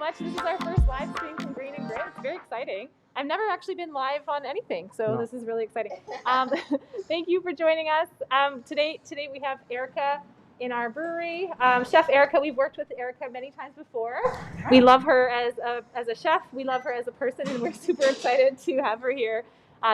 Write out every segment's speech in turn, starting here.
much. This is our first live stream from Green and Grit. It's very exciting. I've never actually been live on anything, so This is really exciting. Thank you for joining us. Today we have Erica in our brewery. Chef Erica, we've worked with Erica many times before. We love her as a chef. We love her as a person, and we're super excited to have her here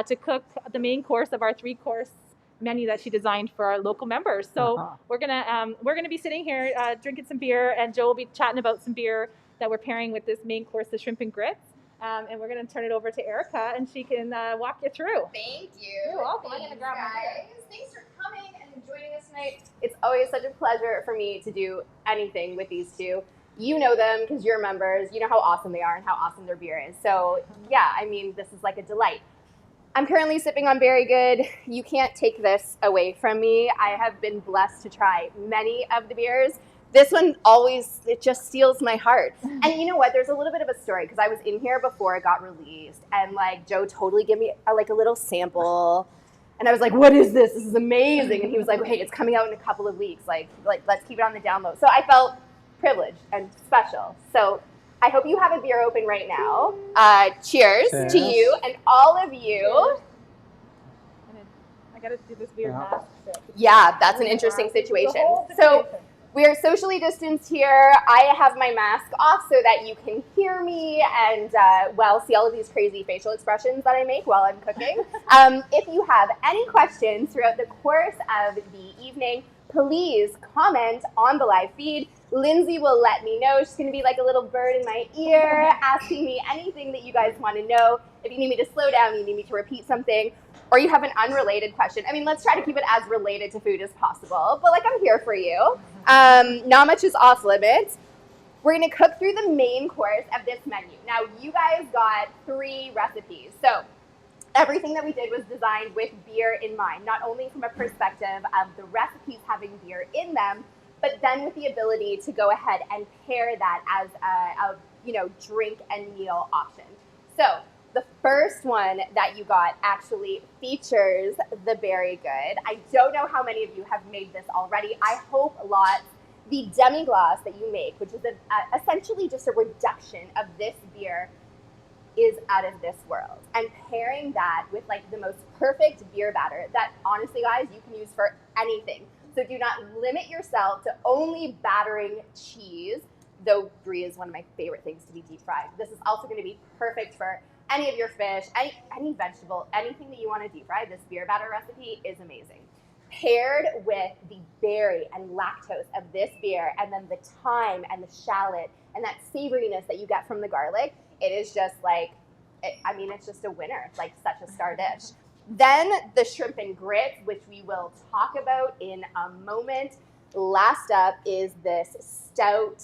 to cook the main course of our 3-course menu that she designed for our local members. So we're gonna be sitting here drinking some beer, and Joe will be chatting about some beer that we're pairing with this main course, the shrimp and grits. And we're going to turn it over to Erica, and she can walk you through. Thank you. You're welcome. Thanks, I'm going to grab guys. Thanks for coming and joining us tonight. It's always such a pleasure for me to do anything with these two. You know them because you're members. You know how awesome they are and how awesome their beer is. So, yeah, I mean, this is like a delight. I'm currently sipping on Very Good. You can't take this away from me. I have been blessed to try many of the beers. This one always, it just steals my heart. And you know what? There's a little bit of a story because I was in here before it got released, and like Joe totally gave me a little sample, and I was like, "What is this? This is amazing!" And he was like, "Hey, it's coming out in a couple of weeks. Like let's keep it on the down low." So I felt privileged and special. So I hope you have a beer open right now. Cheers to you and all of you. I got to do this weird mask. Yeah, that's an interesting situation. So we are socially distanced here. I have my mask off so that you can hear me and, see all of these crazy facial expressions that I make while I'm cooking. If you have any questions throughout the course of the evening, please comment on the live feed. Lindsay will let me know. She's going to be like a little bird in my ear, asking me anything that you guys want to know. If you need me to slow down, you need me to repeat something, or you have an unrelated question. I mean, let's try to keep it as related to food as possible, but like I'm here for you. Not much is off limits. We're going to cook through the main course of this menu. Now, you guys got 3 recipes. So everything that we did was designed with beer in mind, not only from a perspective of the recipes having beer in them, but then with the ability to go ahead and pair that as a drink and meal option. So the first one that you got actually features the Very Good. I don't know how many of you have made this already. I hope lots. The demi-glace that you make, which is essentially just a reduction of this beer, is out of this world. And pairing that with like the most perfect beer batter that honestly, guys, you can use for anything. So do not limit yourself to only battering cheese, though brie is one of my favorite things to be deep fried. This is also going to be perfect for any of your fish, any vegetable, anything that you want to deep fry. This beer batter recipe is amazing. Paired with the berry and lactose of this beer, and then the thyme and the shallot and that savoriness that you get from the garlic, it is just like, it's just a winner. It's like such a star dish. Then the shrimp and grits, which we will talk about in a moment. Last up is this stout.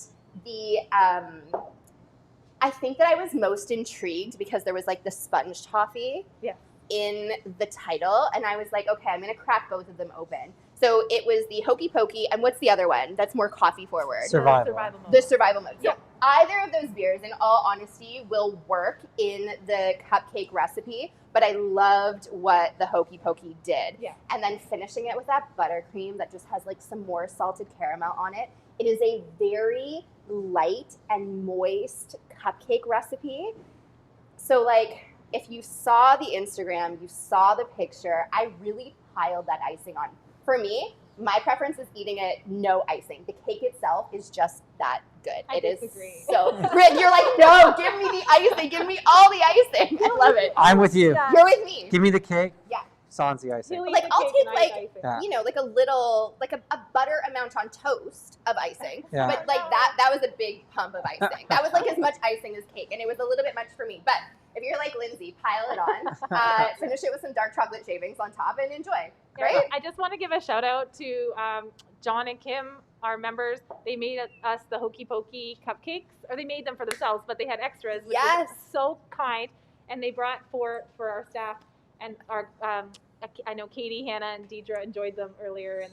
I think that I was most intrigued because there was like the sponge toffee in the title, and I was like, okay, I'm going to crack both of them open. So it was the Hokey Pokey, and what's the other one that's more coffee forward? Survival mode. The survival mode. Yeah. So either of those beers, in all honesty, will work in the cupcake recipe, but I loved what the Hokey Pokey did. Yeah. And then finishing it with that buttercream that just has like some more salted caramel on it. It is a very light and moist cupcake recipe. So like, if you saw the Instagram, you saw the picture, I really piled that icing on. For me, my preference is eating it no icing. The cake itself is just that good. I disagree. Is so great. You're like, no, give me the icing. Give me all the icing. I love it. I'm with you. Yeah. You're with me. Give me the cake. Yeah. Sans the icing. He'll eat Like, the I'll cake take and like, icing. Yeah. like a little, like a butter amount on toast of icing. Yeah. But like that was a big pump of icing. That was like as much icing as cake, and it was a little bit much for me. But if you're like Lindsay, pile it on, finish it with some dark chocolate shavings on top, and enjoy. Right? I just want to give a shout out to John and Kim, our members. They made us the Hokey Pokey cupcakes, or they made them for themselves, but they had extras, which was so kind. And they brought for our staff, and our I know Katie, Hannah, and Deidre enjoyed them earlier, and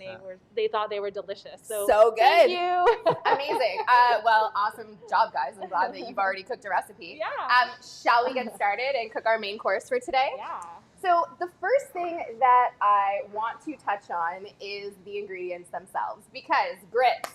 they thought they were delicious. So good. Thank you. Amazing. Well, awesome job, guys. I'm glad that you've already cooked a recipe. Yeah. Shall we get started and cook our main course for today? Yeah. So the first thing that I want to touch on is the ingredients themselves, because grits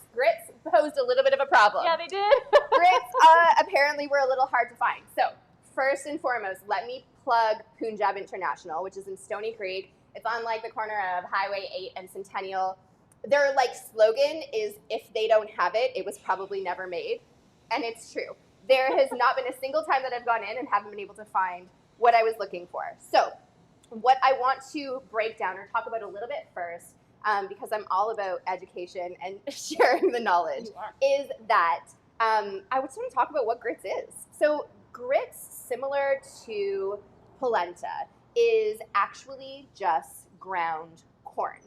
posed a little bit of a problem. Yeah, they did. Grits apparently were a little hard to find. So first and foremost, let me plug Punjab International, which is in Stony Creek. It's on like the corner of Highway 8 and Centennial. Their like slogan is, if they don't have it, it was probably never made. And it's true. There has not been a single time that I've gone in and haven't been able to find what I was looking for. So what I want to break down or talk about a little bit first, because I'm all about education and sharing the knowledge, is that I would sort of talk about what grits is. So grits, similar to polenta, is actually just ground corn.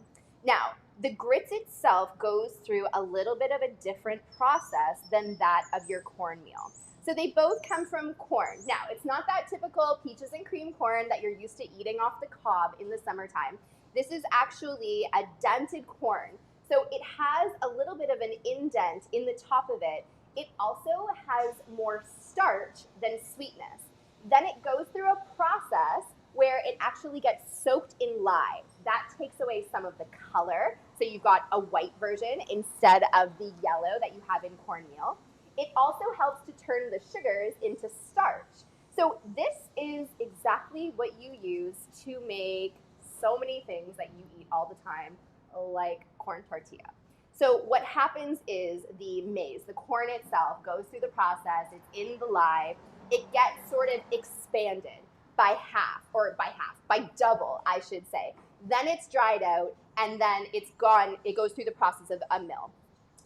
Now, the grits itself goes through a little bit of a different process than that of your cornmeal. So they both come from corn. Now, it's not that typical peaches and cream corn that you're used to eating off the cob in the summertime. This is actually a dented corn. So it has a little bit of an indent in the top of it. It also has more starch than sweetness. Then it goes through a process where it actually gets soaked in lye. That takes away some of the color. So you've got a white version instead of the yellow that you have in cornmeal. It also helps to turn the sugars into starch. So this is exactly what you use to make so many things that you eat all the time, like corn tortilla. So what happens is the maize, the corn itself, goes through the process, it's in the lye, it gets sort of expanded by double, I should say. Then it's dried out, and then it's gone, it goes through the process of a mill.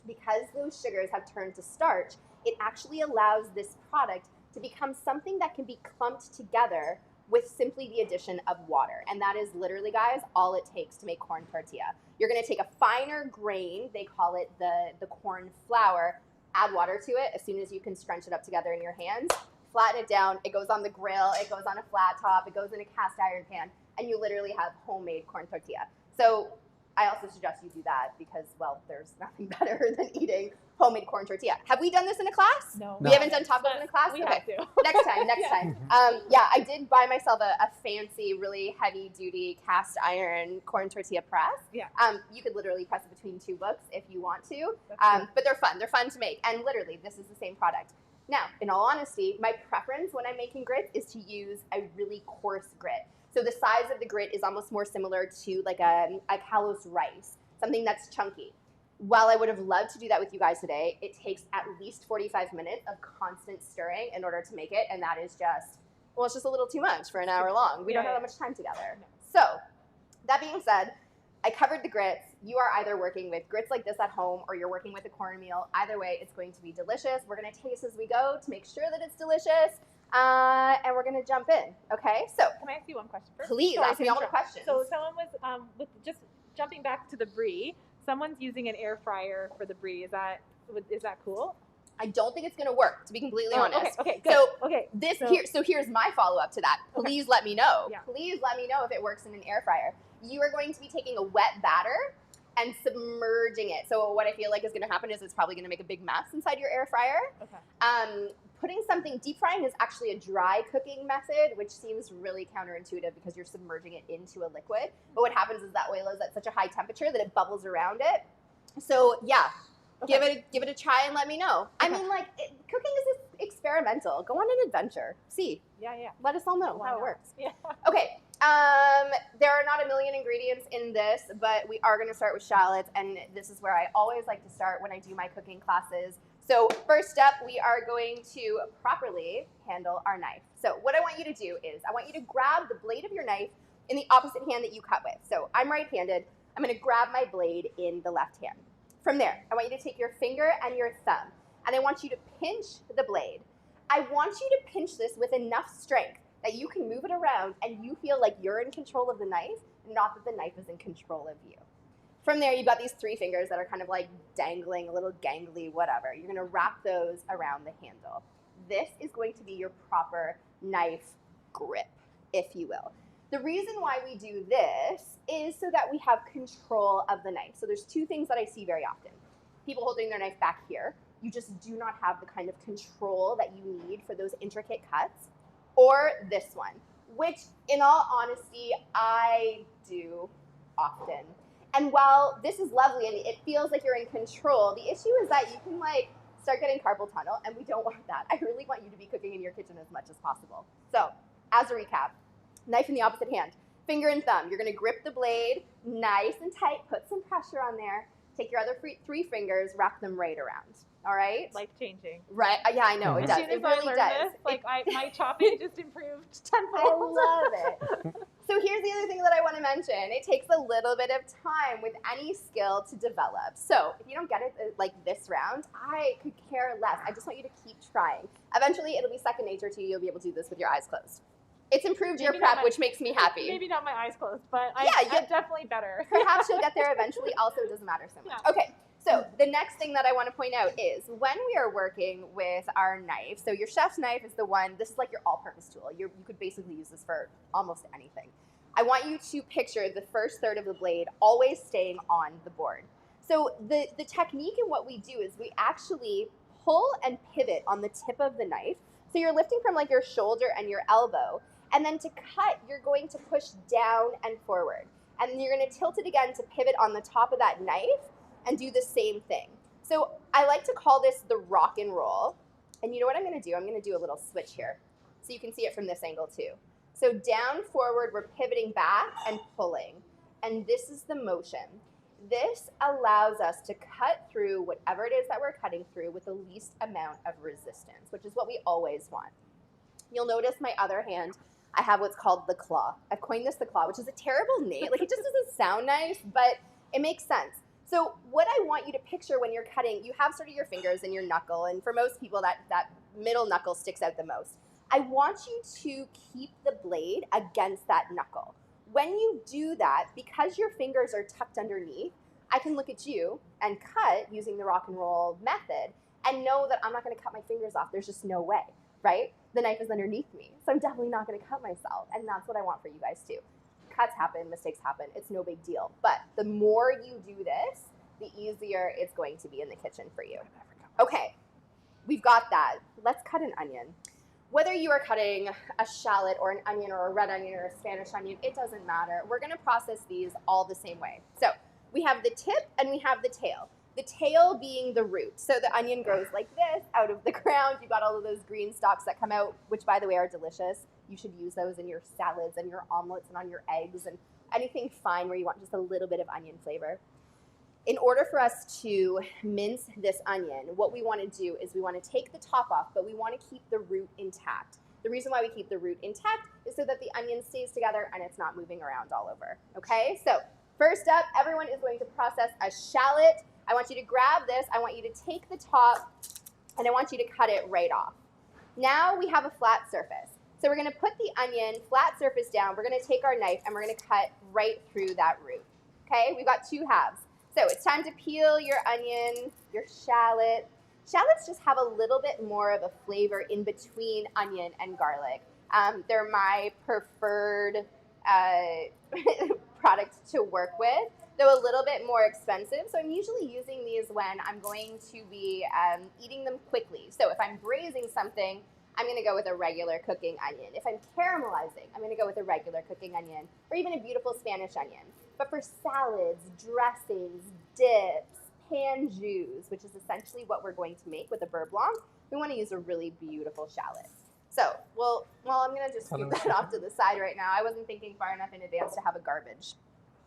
Because those sugars have turned to starch, it actually allows this product to become something that can be clumped together with simply the addition of water. And that is literally, guys, all it takes to make corn tortilla. You're gonna take a finer grain, they call it the corn flour, add water to it as soon as you can scrunch it up together in your hands, flatten it down, it goes on the grill, it goes on a flat top, it goes in a cast iron pan, and you literally have homemade corn tortilla. So I also suggest you do that because, well, there's nothing better than eating homemade corn tortilla. Have we done this in a class? No. We haven't done tacos in a class? We okay. have to. Next time. Yeah, I did buy myself a fancy, really heavy-duty cast iron corn tortilla press. Yeah. You could literally press it between two books if you want to. Cool. But they're fun. They're fun to make. And literally, this is the same product. Now, in all honesty, my preference when I'm making grits is to use a really coarse grit. So the size of the grit is almost more similar to like a Kalos rice, something that's chunky. While I would have loved to do that with you guys today, it takes at least 45 minutes of constant stirring in order to make it, and that is just, well, it's just a little too much for an hour long. We don't have that much time together. So that being said, I covered the grits. You are either working with grits like this at home or you're working with a cornmeal. Either way, it's going to be delicious. We're going to taste as we go to make sure that it's delicious. And we're going to jump in, okay? So, can I ask you one question first? Please, ask me all the questions. So someone was, with just jumping back to the brie, someone's using an air fryer for the brie. Is that cool? I don't think it's going to work, to be completely honest. Okay, good. So here's my follow-up to that. Please let me know. Yeah. Please let me know if it works in an air fryer. You are going to be taking a wet batter and submerging it. So what I feel like is going to happen is it's probably going to make a big mess inside your air fryer. Okay. Putting something, deep frying is actually a dry cooking method, which seems really counterintuitive because you're submerging it into a liquid. But what happens is that oil is at such a high temperature that it bubbles around it. So yeah, give it a try and let me know. Okay. I mean, like, cooking is experimental. Go on an adventure. See. Yeah. Let us all know how it works. Yeah. Okay. There are not a million ingredients in this, but we are going to start with shallots, and this is where I always like to start when I do my cooking classes. So first step, we are going to properly handle our knife. So what I want you to do is I want you to grab the blade of your knife in the opposite hand that you cut with. So I'm right-handed. I'm going to grab my blade in the left hand. From there, I want you to take your finger and your thumb, and I want you to pinch the blade. I want you to pinch this with enough strength that you can move it around and you feel like you're in control of the knife, not that the knife is in control of you. From there, you've got these three fingers that are kind of like dangling, a little gangly, whatever. You're going to wrap those around the handle. This is going to be your proper knife grip, if you will. The reason why we do this is so that we have control of the knife. So there's two things that I see very often. People holding their knife back here. You just do not have the kind of control that you need for those intricate cuts. Or this one, which in all honesty, I do often. And while this is lovely and it feels like you're in control, the issue is that you can like start getting carpal tunnel, and we don't want that. I really want you to be cooking in your kitchen as much as possible. So as a recap, knife in the opposite hand, finger and thumb. You're gonna grip the blade nice and tight, put some pressure on there, take your other three fingers, wrap them right around, All right? Life-changing. Right? Yeah, I know, it does. As soon as It really I learned does. this, my chopping just improved tenfold. I love it. So here's the other thing that I want to mention. It takes a little bit of time with any skill to develop. So if you don't get it like this round, I could care less. I just want you to keep trying. Eventually, it'll be second nature to you. You'll be able to do this with your eyes closed. It's improved your prep, which makes me happy. Maybe not my eyes closed, but I'm definitely better. Perhaps you'll get there eventually. Also, it doesn't matter so much. Yeah. Okay. So the next thing that I want to point out is when we are working with our knife, so your chef's knife is the one, this is like your all-purpose tool. You could basically use this for almost anything. I want you to picture the first third of the blade always staying on the board. So the technique in what we do is we actually pull and pivot on the tip of the knife. So you're lifting from like your shoulder and your elbow, and then to cut, you're going to push down and forward. And then you're going to tilt it again to pivot on the top of that knife and do the same thing. So I like to call this the rock and roll. And you know what I'm going to do? I'm going to do a little switch here so you can see it from this angle too. So down, forward, we're pivoting back and pulling. And this is the motion. This allows us to cut through whatever it is that we're cutting through with the least amount of resistance, which is what we always want. You'll notice my other hand, I have what's called the claw. I've coined this the claw, which is a terrible name. Like, it just doesn't sound nice, but it makes sense. So what I want you to picture when you're cutting, you have sort of your fingers and your knuckle, and for most people, that middle knuckle sticks out the most. I want you to keep the blade against that knuckle. When you do that, because your fingers are tucked underneath, I can look at you and cut using the rock and roll method and know that I'm not going to cut my fingers off. There's just no way, right? The knife is underneath me, so I'm definitely not going to cut myself, and that's what I want for you guys too. Cuts happen, mistakes happen, it's no big deal. But the more you do this, the easier it's going to be in the kitchen for you. Okay, we've got that. Let's cut an onion. Whether you are cutting a shallot or an onion or a red onion or a Spanish onion, it doesn't matter. We're gonna process these all the same way. So we have the tip and we have the tail. The tail being the root. So the onion grows like this out of the ground. You've got all of those green stalks that come out, which by the way are delicious. You should use those in your salads and your omelets and on your eggs and anything fine where you want just a little bit of onion flavor. In order for us to mince this onion, what we want to do is we want to take the top off, but we want to keep the root intact. The reason why we keep the root intact is so that the onion stays together and it's not moving around all over. Okay, so first up, everyone is going to process a shallot. I want you to grab this, I want you to take the top, and I want you to cut it right off. Now we have a flat surface. So we're going to put the onion flat surface down, we're going to take our knife and we're going to cut right through that root. Okay, we've got two halves. So it's time to peel your onion, your shallot. Shallots just have a little bit more of a flavor in between onion and garlic. They're my preferred product to work with. They're a little bit more expensive, so I'm usually using these when I'm going to be eating them quickly. So if I'm braising something, I'm going to go with a regular cooking onion. If I'm caramelizing, I'm going to go with a regular cooking onion, or even a beautiful Spanish onion. But for salads, dressings, dips, pan jus, which is essentially what we're going to make with a beurre blanc, we want to use a really beautiful shallot. So, well, I'm going to just scoop that off to the side right now. I wasn't thinking far enough in advance to have a garbage.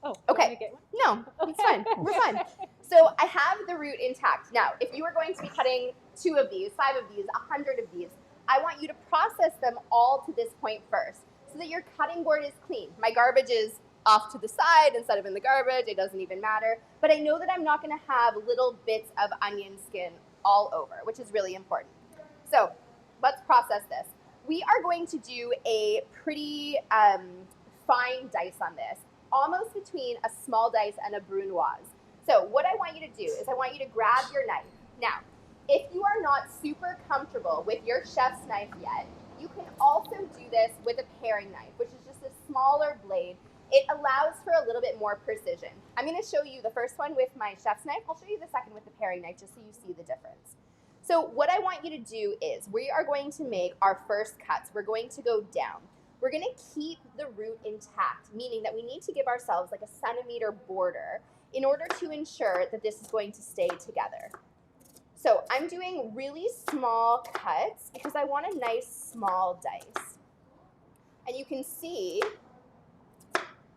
Oh, okay. Get one? No, it's fine. We're fine. So I have the root intact. Now, if you were going to be cutting 2 of these, 5 of these, 100 of these, I want you to process them all to this point first so that your cutting board is clean. My garbage is off to the side instead of in the garbage. It doesn't even matter. But I know that I'm not going to have little bits of onion skin all over, which is really important. So let's process this. We are going to do a pretty fine dice on this, almost between a small dice and a brunoise. So what I want you to do is I want you to grab your knife. Now, if you are not super comfortable with your chef's knife yet, you can also do this with a paring knife, which is just a smaller blade. It allows for a little bit more precision. I'm going to show you the first one with my chef's knife. I'll show you the second with the paring knife just so you see the difference. So what I want you to do is we are going to make our first cuts. We're going to go down. We're going to keep the root intact, meaning that we need to give ourselves like a centimeter border in order to ensure that this is going to stay together. So I'm doing really small cuts because I want a nice small dice. And you can see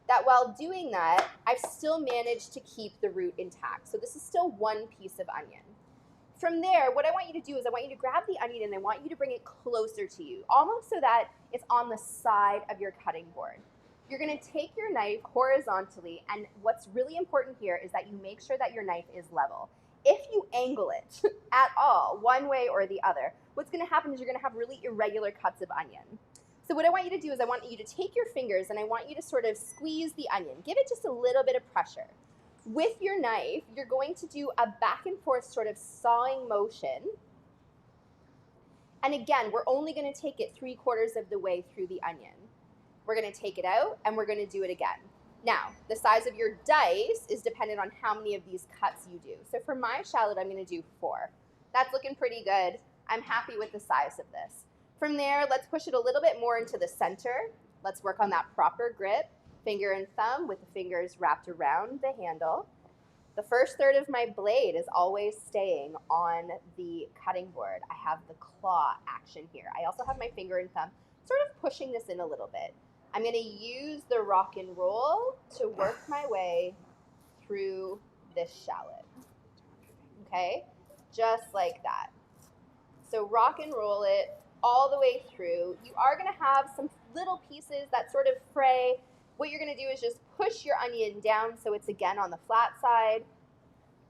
that while doing that, I've still managed to keep the root intact. So this is still one piece of onion. from there, what I want you to do is I want you to grab the onion and I want you to bring it closer to you, almost so that it's on the side of your cutting board. You're gonna take your knife horizontally, and what's really important here is that you make sure that your knife is level. If you angle it at all, one way or the other, what's gonna happen is you're gonna have really irregular cuts of onion. So what I want you to do is I want you to take your fingers and I want you to sort of squeeze the onion. Give it just a little bit of pressure. With your knife, you're going to do a back and forth sort of sawing motion. And again, we're only gonna take it 3/4 of the way through the onion. We're gonna take it out and we're gonna do it again. Now, the size of your dice is dependent on how many of these cuts you do. So for my shallot, I'm gonna do 4. That's looking pretty good. I'm happy with the size of this. From there, let's push it a little bit more into the center. Let's work on that proper grip, finger and thumb with the fingers wrapped around the handle. The first third of my blade is always staying on the cutting board. I have the claw action here. I also have my finger and thumb sort of pushing this in a little bit. I'm gonna use the rock and roll to work my way through this shallot, okay? Just like that. So rock and roll it all the way through. You are gonna have some little pieces that sort of fray. What you're gonna do is just push your onion down so it's again on the flat side.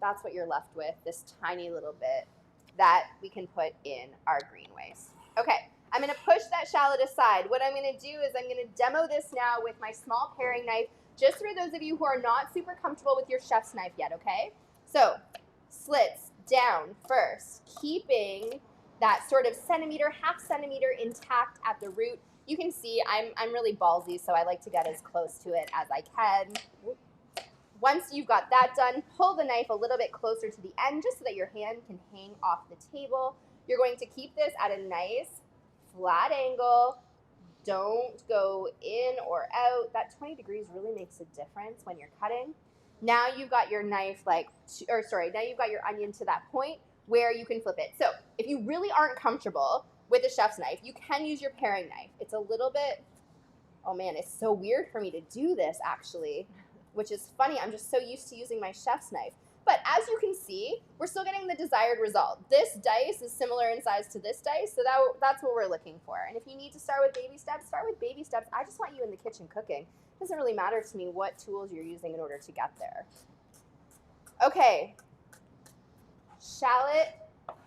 That's what you're left with, this tiny little bit that we can put in our greenways. Okay, I'm gonna push that shallot aside. What I'm gonna do is I'm gonna demo this now with my small paring knife, just for those of you who are not super comfortable with your chef's knife yet, okay? So, slits down first, keeping that sort of centimeter, half centimeter intact at the root. You can see I'm really ballsy, so I like to get as close to it as I can. Once you've got that done, pull the knife a little bit closer to the end just so that your hand can hang off the table. You're going to keep this at a nice flat angle. Don't go in or out. That 20 degrees really makes a difference when you're cutting. Now you've got your knife now you've got your onion to that point where you can flip it. So if you really aren't comfortable with a chef's knife, you can use your paring knife. It's a little bit, oh man, it's so weird for me to do this actually, which is funny. I'm just so used to using my chef's knife. But as you can see, we're still getting the desired result. This dice is similar in size to this dice, so that's what we're looking for. And if you need to start with baby steps, start with baby steps. I just want you in the kitchen cooking. It doesn't really matter to me what tools you're using in order to get there. Okay, shallot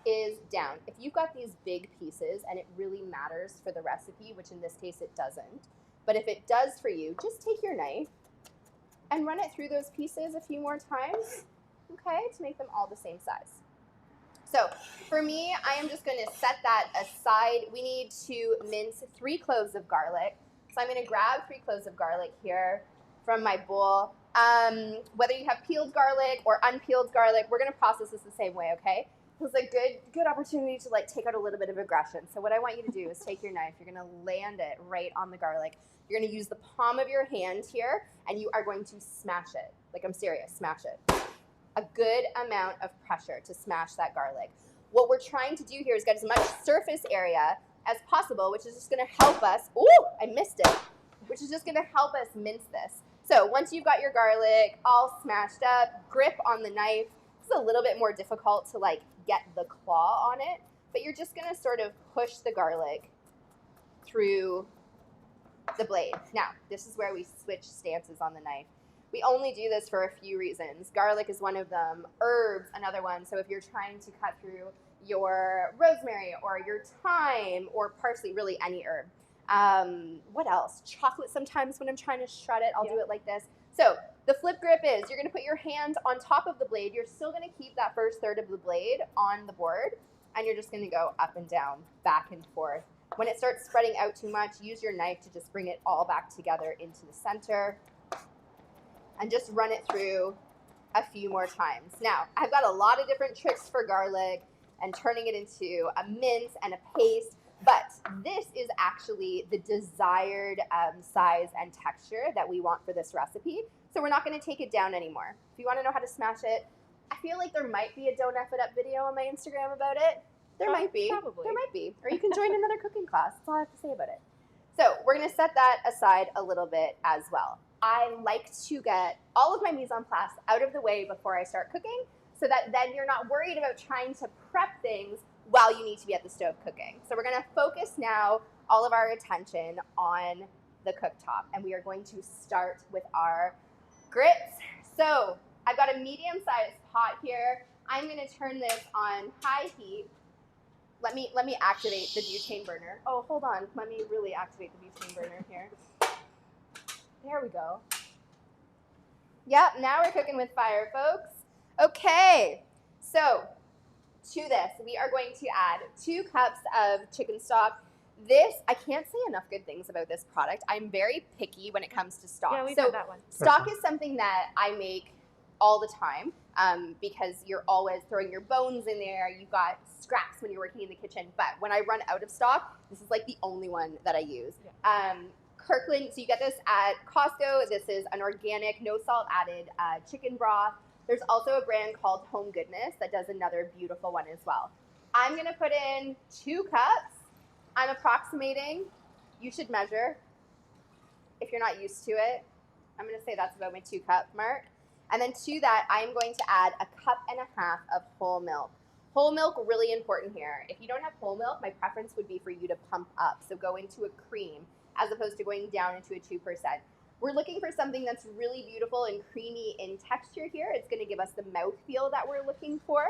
is down. If you've got these big pieces and it really matters for the recipe, which in this case it doesn't, but if it does for you, just take your knife and run it through those pieces a few more times, okay, to make them all the same size. So for me, I am just going to set that aside. We need to mince 3 cloves of garlic. So I'm going to grab 3 cloves of garlic here from my bowl. Whether you have peeled garlic or unpeeled garlic, we're going to process this the same way, okay? It's a good opportunity to like take out a little bit of aggression. So what I want you to do is take your knife. You're going to land it right on the garlic. You're going to use the palm of your hand here, and you are going to smash it. Like, I'm serious, smash it. A good amount of pressure to smash that garlic. What we're trying to do here is get as much surface area as possible, which is just going to help us. Ooh, I missed it. Which is just going to help us mince this. So once you've got your garlic all smashed up, grip on the knife. It's a little bit more difficult to like get the claw on it, but you're just going to sort of push the garlic through the blade. Now, this is where we switch stances on the knife. We only do this for a few reasons. Garlic is one of them, herbs another one. So if you're trying to cut through your rosemary or your thyme or parsley, really any herb. What else? Chocolate sometimes when I'm trying to shred it, I'll do it like this. So the flip grip is you're going to put your hand on top of the blade. You're still going to keep that first third of the blade on the board, and you're just going to go up and down, back and forth. When it starts spreading out too much, use your knife to just bring it all back together into the center and just run it through a few more times. Now, I've got a lot of different tricks for garlic and turning it into a mince and a paste, but this is actually the desired size and texture that we want for this recipe. So we're not going to take it down anymore. If you want to know how to smash it, I feel like there might be a Don't F It Up video on my Instagram about it. There might be. Probably. There might be. Or you can join another cooking class. That's all I have to say about it. So we're going to set that aside a little bit as well. I like to get all of my mise en place out of the way before I start cooking so that then you're not worried about trying to prep things while you need to be at the stove cooking. So we're going to focus now all of our attention on the cooktop, and we are going to start with our grits. So I've got a medium-sized pot here. I'm going to turn this on high heat. Let me activate the butane burner. Oh, hold on. Let me really activate the butane burner here. There we go. Yep, now we're cooking with fire, folks. Okay, so to this, we are going to add 2 cups of chicken stock. This, I can't say enough good things about this product. I'm very picky when it comes to stock. Yeah, we've had that one. Stock is something that I make all the time because you're always throwing your bones in there. You've got scraps when you're working in the kitchen. But when I run out of stock, this is like the only one that I use. Yeah. Kirkland, so you get this at Costco. This is an organic, no salt added chicken broth. There's also a brand called Home Goodness that does another beautiful one as well. I'm going to put in 2 cups. I'm approximating. You should measure if you're not used to it. I'm going to say that's about my 2 cup mark. And then to that, I'm going to add 1.5 cups of whole milk. Whole milk, really important here. If you don't have whole milk, my preference would be for you to pump up. So go into a cream as opposed to going down into a 2%. We're looking for something that's really beautiful and creamy in texture here. It's going to give us the mouthfeel that we're looking for.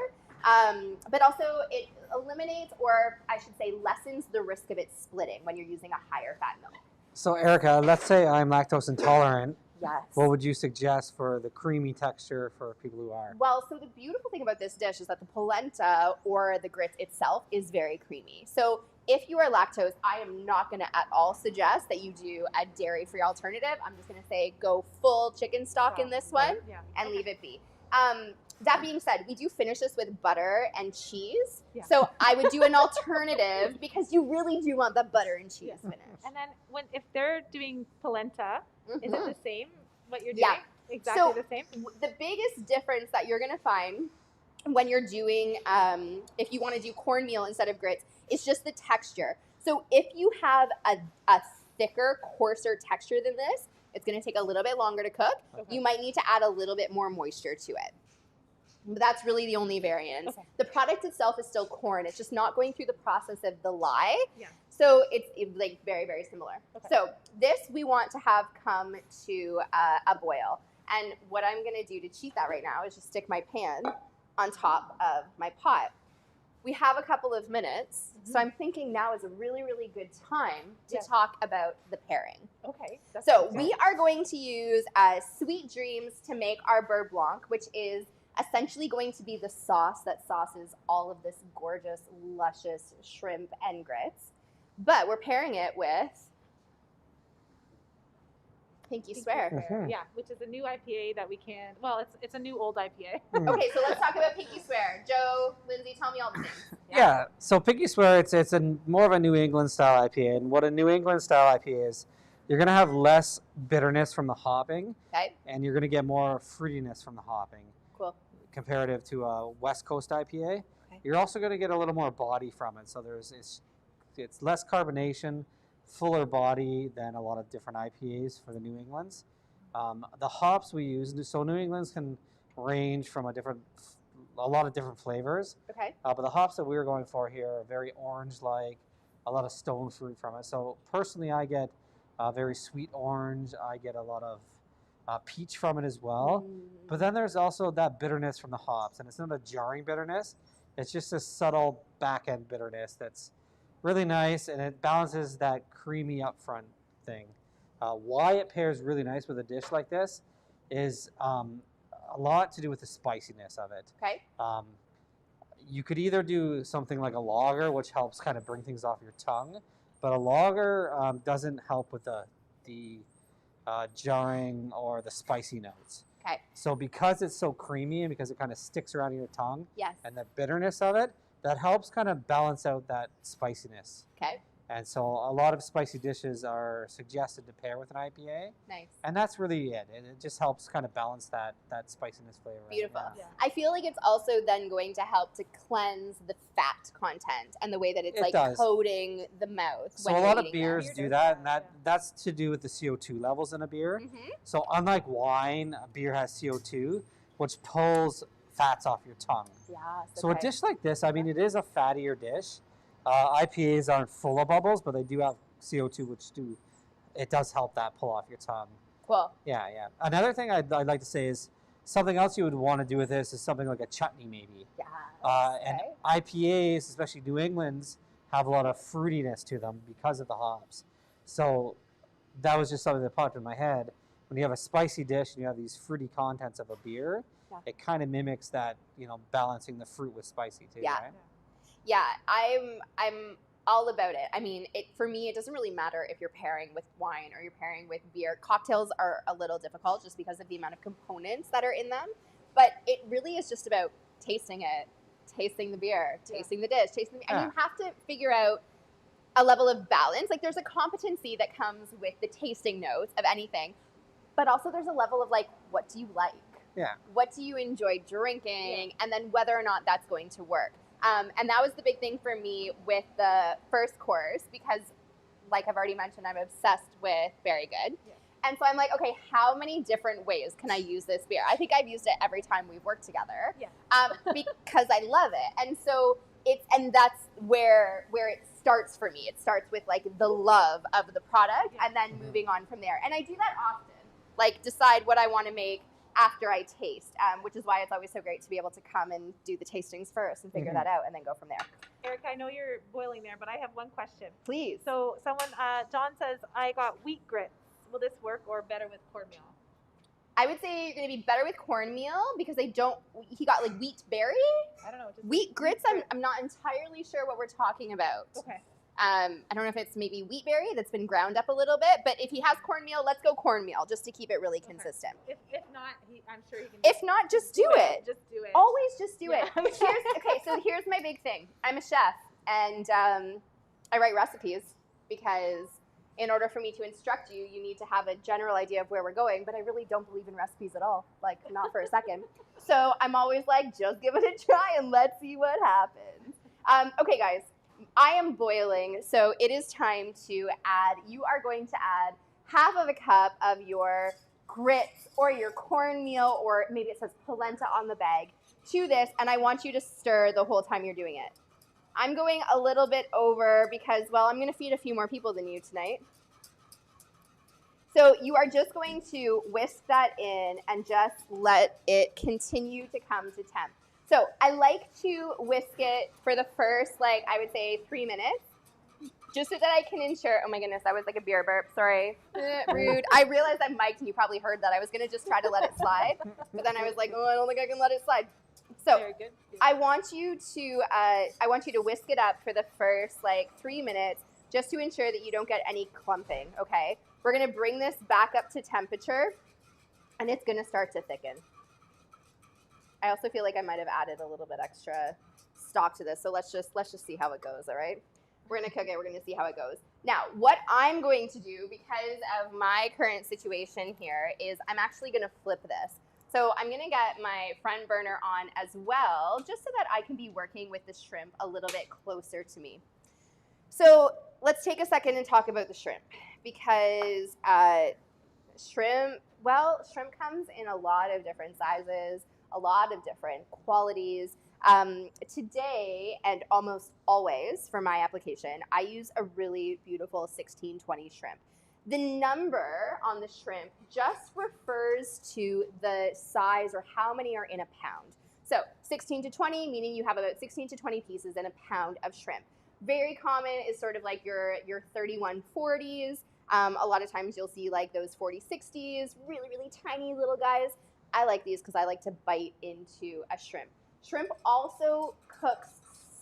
But also it eliminates, or I should say lessens, the risk of it splitting when you're using a higher fat milk. So Erica, let's say I'm lactose intolerant. Yes. What would you suggest for the creamy texture for people who are? Well, so the beautiful thing about this dish is that the polenta or the grits itself is very creamy. So if you are lactose, I am not going to at all suggest that you do a dairy-free alternative. I'm just going to say go full chicken stock in this one and leave it be. That being said, we do finish this with butter and cheese. Yeah. So I would do an alternative because you really do want the butter and cheese finish. And then if they're doing polenta, is it the same, what you're doing? Yeah. Exactly the same? The biggest difference that you're going to find when you're doing, if you want to do cornmeal instead of grits, is just the texture. So if you have a thicker, coarser texture than this, it's going to take a little bit longer to cook. Okay. You might need to add a little bit more moisture to it. But that's really the only variance. Okay. The product itself is still corn. It's just not going through the process of the lye. Yeah. So it's like very, very similar. Okay. So this we want to have come to a boil. And what I'm going to do to cheat that right now is just stick my pan on top of my pot. We have a couple of minutes, so I'm thinking now is a really, really good time to talk about the pairing. Okay. So we are going to use Sweet Dreams to make our beurre blanc, which is essentially going to be the sauce that sauces all of this gorgeous, luscious shrimp and grits. But we're pairing it with Pinky Swear. Mm-hmm. Yeah, which is a new IPA that we can, well, it's a new old IPA. Okay, so let's talk about Pinky Swear. Joe, Lindsay, tell me all the things. Yeah, so Pinky Swear, it's more of a New England style IPA. And what a New England style IPA is, you're going to have less bitterness from the hopping. Okay. And you're going to get more fruitiness from the hopping. Cool. Comparative to a West Coast IPA. Okay. You're also going to get a little more body from it. So it's less carbonation, fuller body than a lot of different IPAs for the New Englands. The hops we use, so New Englands can range from a lot of different flavors. Okay. But the hops that we were going for here are very orange-like, a lot of stone fruit from it. So personally, I get very sweet orange. I get a lot of peach from it as well. But then there's also that bitterness from the hops, and it's not a jarring bitterness. It's just a subtle back-end bitterness that's really nice, and it balances that creamy upfront thing. Why it pairs really nice with a dish like this is a lot to do with the spiciness of it. Okay. You could either do something like a lager, which helps kind of bring things off your tongue, but a lager doesn't help with the jarring or the spicy notes. Okay. So because it's so creamy and because it kind of sticks around your tongue, and the bitterness of it, that helps kind of balance out that spiciness. Okay. And so a lot of spicy dishes are suggested to pair with an IPA. Nice. And that's really it. It just helps kind of balance that spiciness flavor. Beautiful. Yeah. I feel like it's also then going to help to cleanse the fat content and the way that it's coating the mouth. So a lot of beers do that, and that's to do with the CO2 levels in a beer. Mm-hmm. So unlike wine, a beer has CO2, which pulls fats off your tongue. Yes, So a dish like this, I mean, it is a fattier dish. IPAs aren't full of bubbles, but they do have CO2, it does help that pull off your tongue. Cool. Yeah, yeah. Another thing I'd like to say is something else you would want to do with this is something like a chutney, maybe. Yeah. And IPAs, especially New England's, have a lot of fruitiness to them because of the hops. So that was just something that popped in my head. When you have a spicy dish and you have these fruity contents of a beer, it kind of mimics that, balancing the fruit with spicy too, right? Yeah, I'm all about it. I mean, for me, it doesn't really matter if you're pairing with wine or you're pairing with beer. Cocktails are a little difficult just because of the amount of components that are in them. But it really is just about tasting it, tasting the beer, tasting the dish, tasting and you have to figure out a level of balance. Like there's a competency that comes with the tasting notes of anything, but also there's a level of like, what do you like? Yeah. What do you enjoy drinking? And then whether or not that's going to work. And that was the big thing for me with the first course because, like I've already mentioned, I'm obsessed with Very Good. Yeah. And so I'm like, okay, how many different ways can I use this beer? I think I've used it every time we've worked together because I love it. And so that's where it starts for me. It starts with like the love of the product and then moving on from there. And I do that often, like decide what I want to make after I taste, which is why it's always so great to be able to come and do the tastings first and figure that out and then go from there. Erica, I know you're boiling there, but I have one question. Please. So someone, John says, I got wheat grits. Will this work or better with cornmeal? I would say you're going to be better with cornmeal because he got like wheat berry? I don't know. Wheat grits, I'm not entirely sure what we're talking about. Okay. I don't know if it's maybe wheat berry that's been ground up a little bit, but if he has cornmeal, let's go cornmeal just to keep it really consistent. If not, I'm sure he can. If not, just do it. Just do it. Always just do it. So here's my big thing. I'm a chef, and I write recipes because in order for me to instruct you, you need to have a general idea of where we're going, but I really don't believe in recipes at all, like not for a second. So I'm always like, just give it a try and let's see what happens. Okay, guys. I am boiling, so it is time to you are going to add half of a cup of your grits or your cornmeal, or maybe it says polenta on the bag, to this, and I want you to stir the whole time you're doing it. I'm going a little bit over because, well, I'm going to feed a few more people than you tonight. So you are just going to whisk that in and just let it continue to come to temp. So I like to whisk it for the first, I would say 3 minutes, just so that I can ensure, oh my goodness, that was like a beer burp, sorry, rude. I realized I'm mic'd and you probably heard that. I was gonna just try to let it slide, but then I was like, oh, I don't think I can let it slide. So very good. I want you to whisk it up for the first 3 minutes, just to ensure that you don't get any clumping, okay? We're gonna bring this back up to temperature, and it's gonna start to thicken. I also feel like I might have added a little bit extra stock to this, so let's just see how it goes, all right? We're gonna cook it, we're gonna see how it goes. Now, what I'm going to do, because of my current situation here, is I'm actually gonna flip this. So I'm gonna get my front burner on as well, just so that I can be working with the shrimp a little bit closer to me. So let's take a second and talk about the shrimp, because shrimp comes in a lot of different sizes, a lot of different qualities. Today, and almost always for my application, I use a really beautiful 1620 shrimp. The number on the shrimp just refers to the size or how many are in a pound. So 16 to 20, meaning you have about 16 to 20 pieces in a pound of shrimp. Very common is sort of like your 3140s. A lot of times you'll see like those 4060s, really, really tiny little guys. I like these because I like to bite into a shrimp. Shrimp also cooks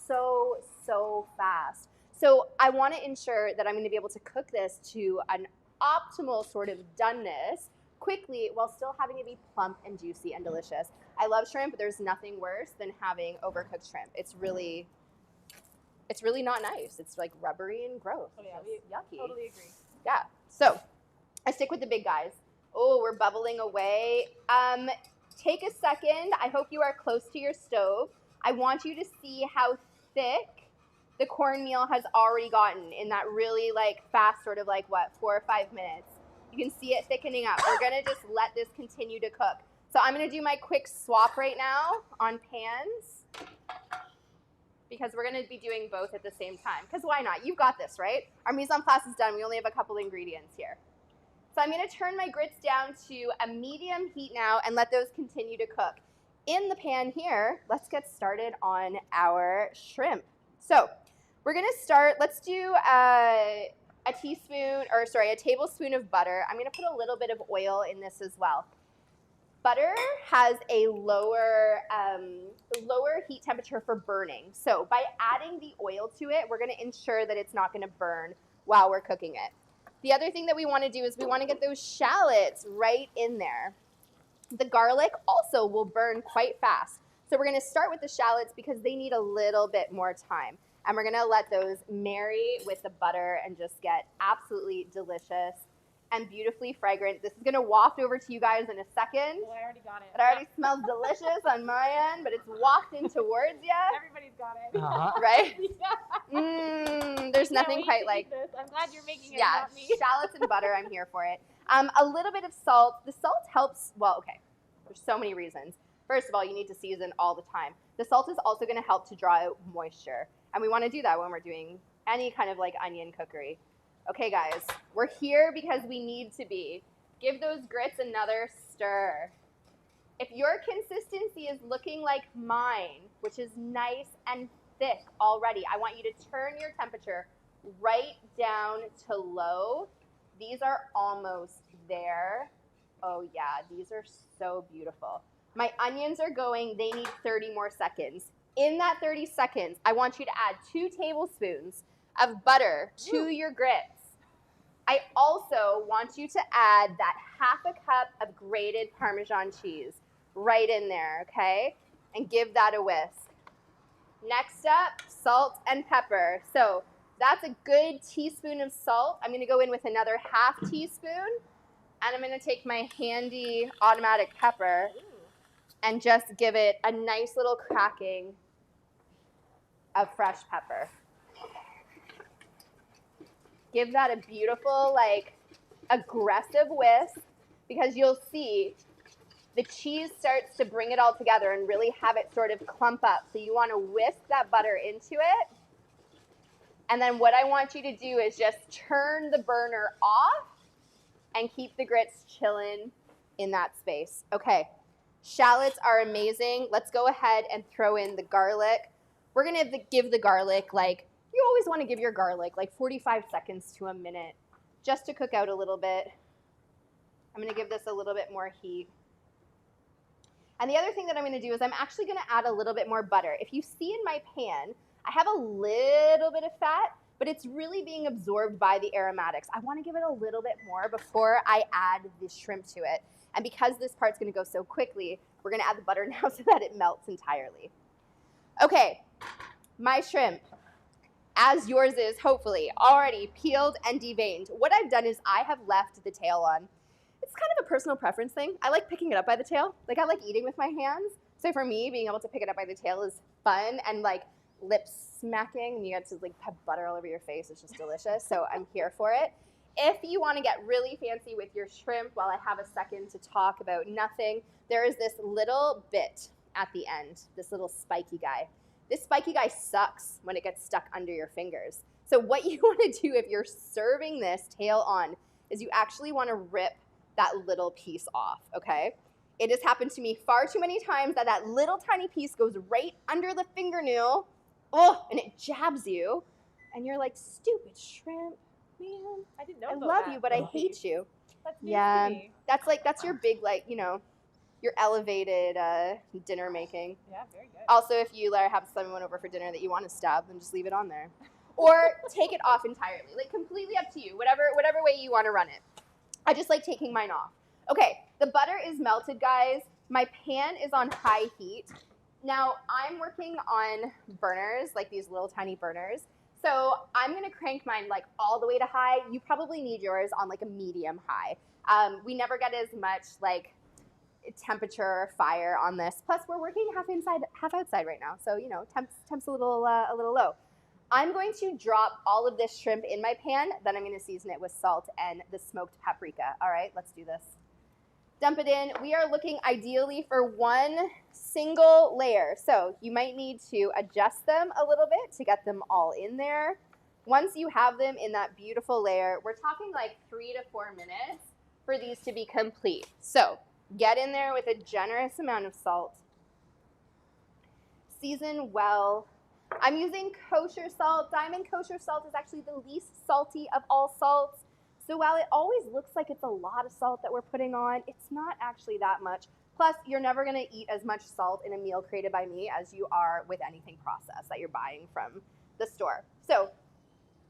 so fast. So I want to ensure that I'm going to be able to cook this to an optimal sort of doneness quickly while still having it be plump and juicy and delicious. I love shrimp, but there's nothing worse than having overcooked shrimp. It's really not nice. It's like rubbery and gross. Oh yeah, we yucky. Totally agree. Yeah. So I stick with the big guys. Oh, we're bubbling away. Take a second. I hope you are close to your stove. I want you to see how thick the cornmeal has already gotten in that really fast sort of 4 or 5 minutes. You can see it thickening up. We're gonna just let this continue to cook. So I'm gonna do my quick swap right now on pans because we're gonna be doing both at the same time. Because why not? You've got this, right? Our mise en place is done. We only have a couple ingredients here. So I'm gonna turn my grits down to a medium heat now and let those continue to cook. In the pan here, let's get started on our shrimp. So we're gonna start, let's do a tablespoon of butter. I'm gonna put a little bit of oil in this as well. Butter has a lower heat temperature for burning. So by adding the oil to it, we're gonna ensure that it's not gonna burn while we're cooking it. The other thing that we wanna do is we wanna get those shallots right in there. The garlic also will burn quite fast. So we're gonna start with the shallots because they need a little bit more time. And we're gonna let those marry with the butter and just get absolutely delicious and beautifully fragrant. This is gonna waft over to you guys in a second. Well, I already got it. It already smells delicious on my end, but it's wafting towards you. Everybody's got it. Right? Yeah. There's nothing quite like this. I'm glad you're making it, yeah, not me. shallots and butter, I'm here for it. A little bit of salt. The salt helps, well, okay, there's so many reasons. First of all, you need to season all the time. The salt is also gonna help to draw out moisture. And we wanna do that when we're doing any kind of like onion cookery. Okay guys, we're here because we need to be. Give those grits another stir. If your consistency is looking like mine, which is nice and thick already, I want you to turn your temperature right down to low. These are almost there. Oh yeah, these are so beautiful. My onions are going, they need 30 more seconds. In that 30 seconds, I want you to add 2 tablespoons of butter to your grits. I also want you to add that half a cup of grated Parmesan cheese right in there, okay? And give that a whisk. Next up, salt and pepper. So that's a good teaspoon of salt. I'm gonna go in with another half teaspoon, and I'm gonna take my handy automatic pepper and just give it a nice little cracking of fresh pepper. Give that a beautiful, like, aggressive whisk, because you'll see the cheese starts to bring it all together and really have it sort of clump up. So you want to whisk that butter into it. And then what I want you to do is just turn the burner off and keep the grits chilling in that space. Okay, shallots are amazing. Let's go ahead and throw in the garlic. We're gonna give the garlic, like, you always want to give your garlic like 45 seconds to a minute just to cook out a little bit. I'm going to give this a little bit more heat. And the other thing that I'm going to do is I'm actually going to add a little bit more butter. If you see in my pan, I have a little bit of fat, but it's really being absorbed by the aromatics. I want to give it a little bit more before I add the shrimp to it. And because this part's going to go so quickly, we're going to add the butter now so that it melts entirely. Okay, my shrimp, as yours is, hopefully, already peeled and deveined. What I've done is I have left the tail on. It's kind of a personal preference thing. I like picking it up by the tail. Like, I like eating with my hands. So for me, being able to pick it up by the tail is fun, and like lip smacking, and you get to like have butter all over your face. It's just delicious. So I'm here for it. If you want to get really fancy with your shrimp, while I have a second to talk about nothing, there is this little bit at the end, this little spiky guy. This spiky guy sucks when it gets stuck under your fingers. So what you want to do if you're serving this tail on is you actually want to rip that little piece off, okay? It has happened to me far too many times that that little tiny piece goes right under the fingernail, and it jabs you, and you're like, stupid shrimp, man. I didn't know I about love that. you, but I hate you. That's news Yeah, to me. that's your big, like, you know, your elevated dinner making. Yeah, very good. Also, if you have someone over for dinner that you want to stab, then just leave it on there. Or take it off entirely. Like, completely up to you, whatever way you want to run it. I just like taking mine off. Okay, the butter is melted, guys. My pan is on high heat. Now, I'm working on burners, like these little tiny burners. So I'm going to crank mine like all the way to high. You probably need yours on like a medium high. We never get as much like temperature or fire on this. Plus, we're working half inside, half outside right now. So, you know, temp's a little low. I'm going to drop all of this shrimp in my pan. Then I'm going to season it with salt and the smoked paprika. All right, let's do this. Dump it in. We are looking ideally for one single layer. So you might need to adjust them a little bit to get them all in there. Once you have them in that beautiful layer, we're talking like 3 to 4 minutes for these to be complete. So get in there with a generous amount of salt. Season well. I'm using kosher salt. Diamond kosher salt is actually the least salty of all salts. So while it always looks like it's a lot of salt that we're putting on, it's not actually that much. Plus, you're never going to eat as much salt in a meal created by me as you are with anything processed that you're buying from the store. So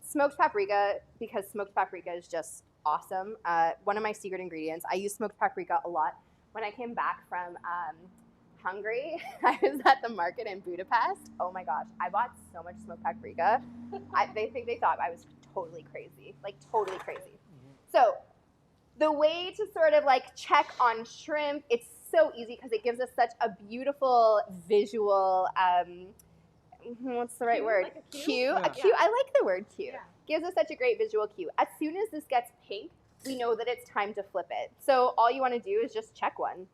smoked paprika, because smoked paprika is just awesome. One of my secret ingredients. I use smoked paprika a lot. When I came back from Hungary, I was at the market in Budapest. Oh my gosh, I bought so much smoked paprika. They thought I was totally crazy, like totally crazy. So the way to sort of like check on shrimp, it's so easy because it gives us such a beautiful visual, what's the right word? Like a cue? Yeah. A cue. I like the word cue. Yeah. Gives us such a great visual cue. As soon as this gets pink, we know that it's time to flip it. So all you want to do is just check one.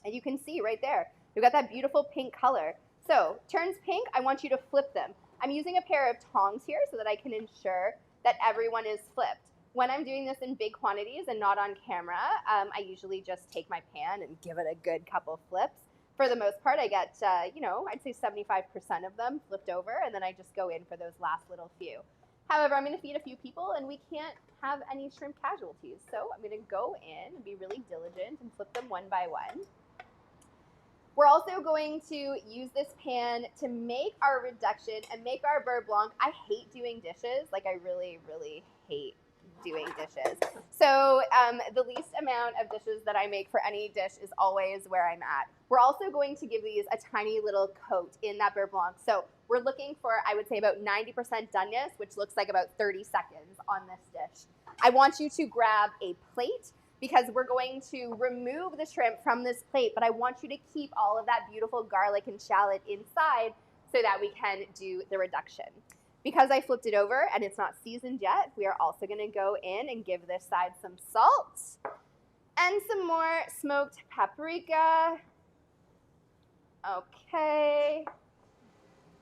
And you can see right there, we've got that beautiful pink color. So turns pink, I want you to flip them. I'm using a pair of tongs here so that I can ensure that everyone is flipped. When I'm doing this in big quantities and not on camera, I usually just take my pan and give it a good couple flips. For the most part, I get, I'd say 75% of them flipped over, and then I just go in for those last little few. However, I'm going to feed a few people, and we can't have any shrimp casualties. So I'm going to go in and be really diligent and flip them one by one. We're also going to use this pan to make our reduction and make our beurre blanc. I hate doing dishes. Like, I really, really hate doing dishes. So the least amount of dishes that I make for any dish is always where I'm at. We're also going to give these a tiny little coat in that beurre blanc. So we're looking for, I would say, about 90% doneness, which looks like about 30 seconds on this dish. I want you to grab a plate because we're going to remove the shrimp from this plate, but I want you to keep all of that beautiful garlic and shallot inside so that we can do the reduction. Because I flipped it over and it's not seasoned yet, we are also going to go in and give this side some salt and some more smoked paprika. Okay.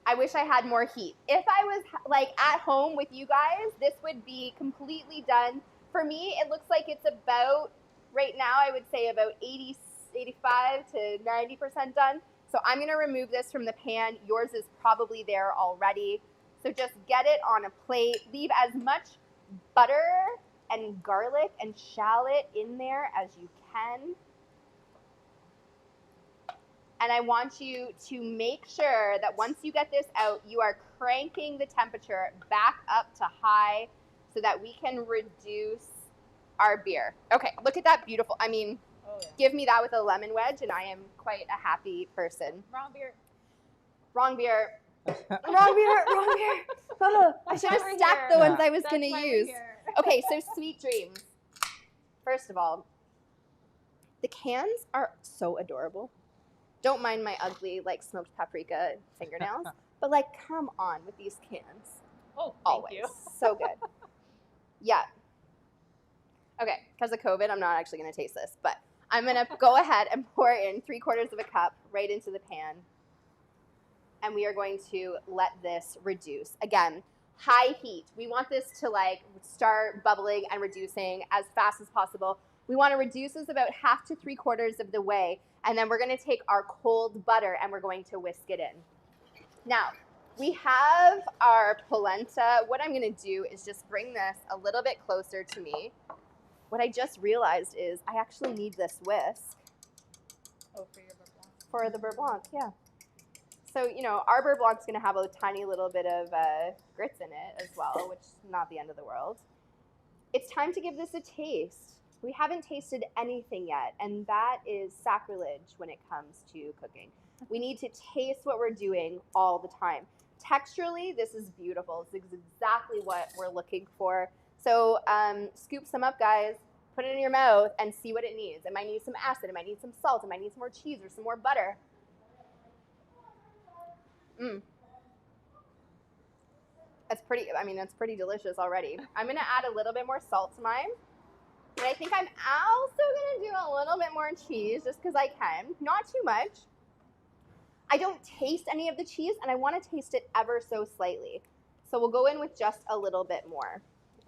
I wish I had more heat. If I was like at home with you guys, this would be completely done. For me, it looks like it's about, right now, I would say about 85 to 90% done. So I'm going to remove this from the pan. Yours is probably there already. So just get it on a plate. Leave as much butter and garlic and shallot in there as you can. And I want you to make sure that once you get this out, you are cranking the temperature back up to high so that we can reduce our beer. Okay, look at that beautiful, give me that with a lemon wedge and I am quite a happy person. Wrong beer. Wrong beer. Wrong beer, wrong beer. Oh, I should have stacked the ones I was going to use. Okay, so sweet dreams. First of all, the cans are so adorable. Don't mind my ugly, like, smoked paprika fingernails, but, like, come on with these cans. Oh, always. thank you. So good. Yeah. Okay, because of COVID, I'm not actually going to taste this, but I'm going to go ahead and pour in 3/4 of a cup right into the pan. And we are going to let this reduce. Again, high heat. We want this to like start bubbling and reducing as fast as possible. We want to reduce this about 1/2 to 3/4 of the way. And then we're going to take our cold butter and we're going to whisk it in. Now, we have our polenta. What I'm going to do is just bring this a little bit closer to me. What I just realized is I actually need this whisk. Oh, for your beurre blanc. For the beurre blanc, yeah. So, our beurre blanc is going to have a tiny little bit of grits in it as well, which is not the end of the world. It's time to give this a taste. We haven't tasted anything yet, and that is sacrilege when it comes to cooking. We need to taste what we're doing all the time. Texturally, this is beautiful. This is exactly what we're looking for. So scoop some up, guys. Put it in your mouth and see what it needs. It might need some acid. It might need some salt. It might need some more cheese or some more butter. That's pretty delicious already. I'm going to add a little bit more salt to mine. And I think I'm also gonna do a little bit more cheese just because I can. Not too much. I don't taste any of the cheese, and I want to taste it ever so slightly. So we'll go in with just a little bit more.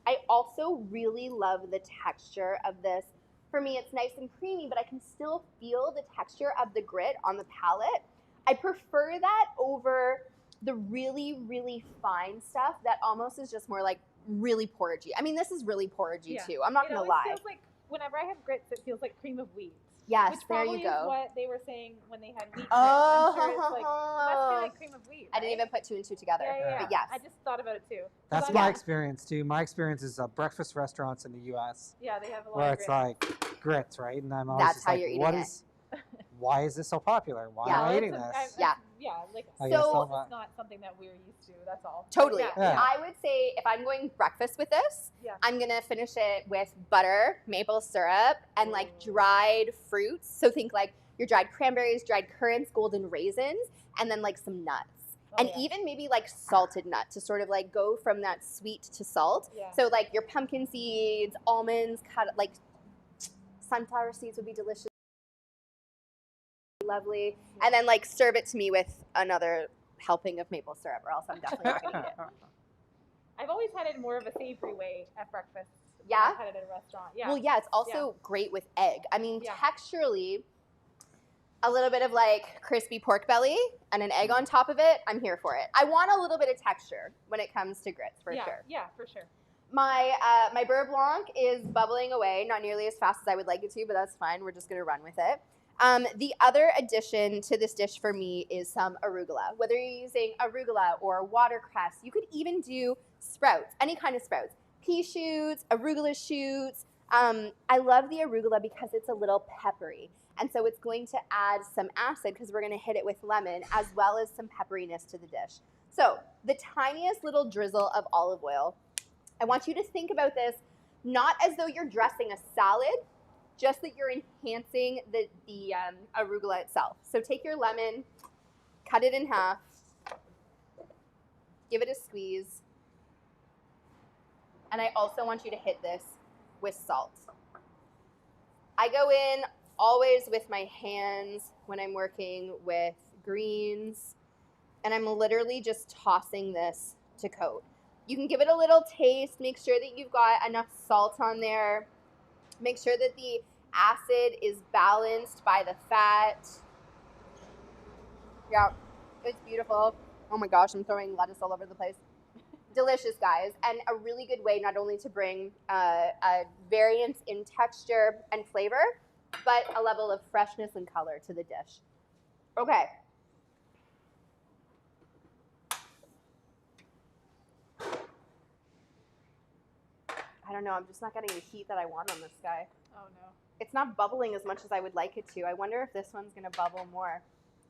I also really love the texture of this. For me, it's nice and creamy, but I can still feel the texture of the grit on the palate. I prefer that over the really, really fine stuff that almost is just more like really porridgey. I mean, this is really porridgey too. I'm not going to lie. It feels like, whenever I have grits, it feels like cream of wheat. Yes, which there probably you go. is what they were saying when they had wheat grits. Oh, I'm sure it's like, it must be like cream of wheat. Right? I didn't even put 2 and 2 together. Yeah. But yes. I just thought about it too. That's my experience too. My experience is breakfast restaurants in the U.S. Yeah, they have a lot where of it's grits. like grits, right? And I'm always That's just how like, you're eating what it. is? Why is this so popular? Why Yeah. am I Well, eating it's this? like I guess so so. it's not something that we're used to. That's all. Totally. Yeah. I would say if I'm going breakfast with this, I'm going to finish it with butter, maple syrup, and like dried fruits. So think like your dried cranberries, dried currants, golden raisins, and then like some nuts. And even maybe like salted nut to sort of like go from that sweet to salt. Yeah. So like your pumpkin seeds, almonds, like sunflower seeds would be delicious. Lovely. And then like serve it to me with another helping of maple syrup, or else I'm definitely not gonna eat it. I've always had it more of a savory way at breakfast. Yeah? I've had it at a restaurant. Yeah. Well, yeah, it's also great with egg. I mean, texturally, a little bit of like crispy pork belly and an egg on top of it, I'm here for it. I want a little bit of texture when it comes to grits, for sure. Yeah, for sure. My beurre blanc is bubbling away, not nearly as fast as I would like it to, but that's fine. We're just gonna run with it. The other addition to this dish for me is some arugula. Whether you're using arugula or watercress, you could even do sprouts, any kind of sprouts. Pea shoots, arugula shoots. I love the arugula because it's a little peppery. And so it's going to add some acid because we're going to hit it with lemon as well as some pepperiness to the dish. So the tiniest little drizzle of olive oil. I want you to think about this not as though you're dressing a salad, just that you're enhancing the arugula itself. So take your lemon, cut it in half, give it a squeeze, and I also want you to hit this with salt. I go in always with my hands when I'm working with greens, and I'm literally just tossing this to coat. You can give it a little taste, make sure that you've got enough salt on there. Make sure that the acid is balanced by the fat. Yeah, it's beautiful. Oh my gosh, I'm throwing lettuce all over the place. Delicious, guys, and a really good way not only to bring a variance in texture and flavor, but a level of freshness and color to the dish. Okay. I don't know, I'm just not getting the heat that I want on this guy. Oh no. It's not bubbling as much as I would like it to. I wonder if this one's gonna bubble more.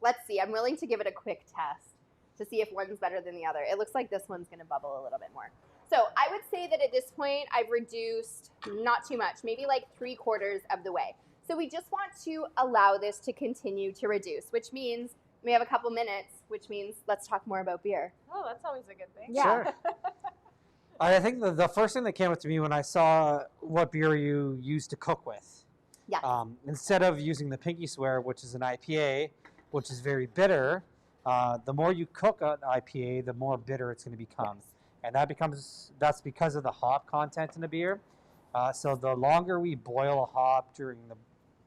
Let's see, I'm willing to give it a quick test to see if one's better than the other. It looks like this one's gonna bubble a little bit more. So I would say that at this point, I've reduced not too much, maybe like 3/4 of the way. So we just want to allow this to continue to reduce, which means we have a couple minutes, which means let's talk more about beer. Oh, that's always a good thing. Yeah. Sure. I think the first thing that came up to me when I saw what beer you used to cook with. Yeah. Instead of using the Pinky Swear, which is an IPA, which is very bitter, the more you cook an IPA, the more bitter it's going to become. Yes. And that's because of the hop content in the beer. So the longer we boil a hop during the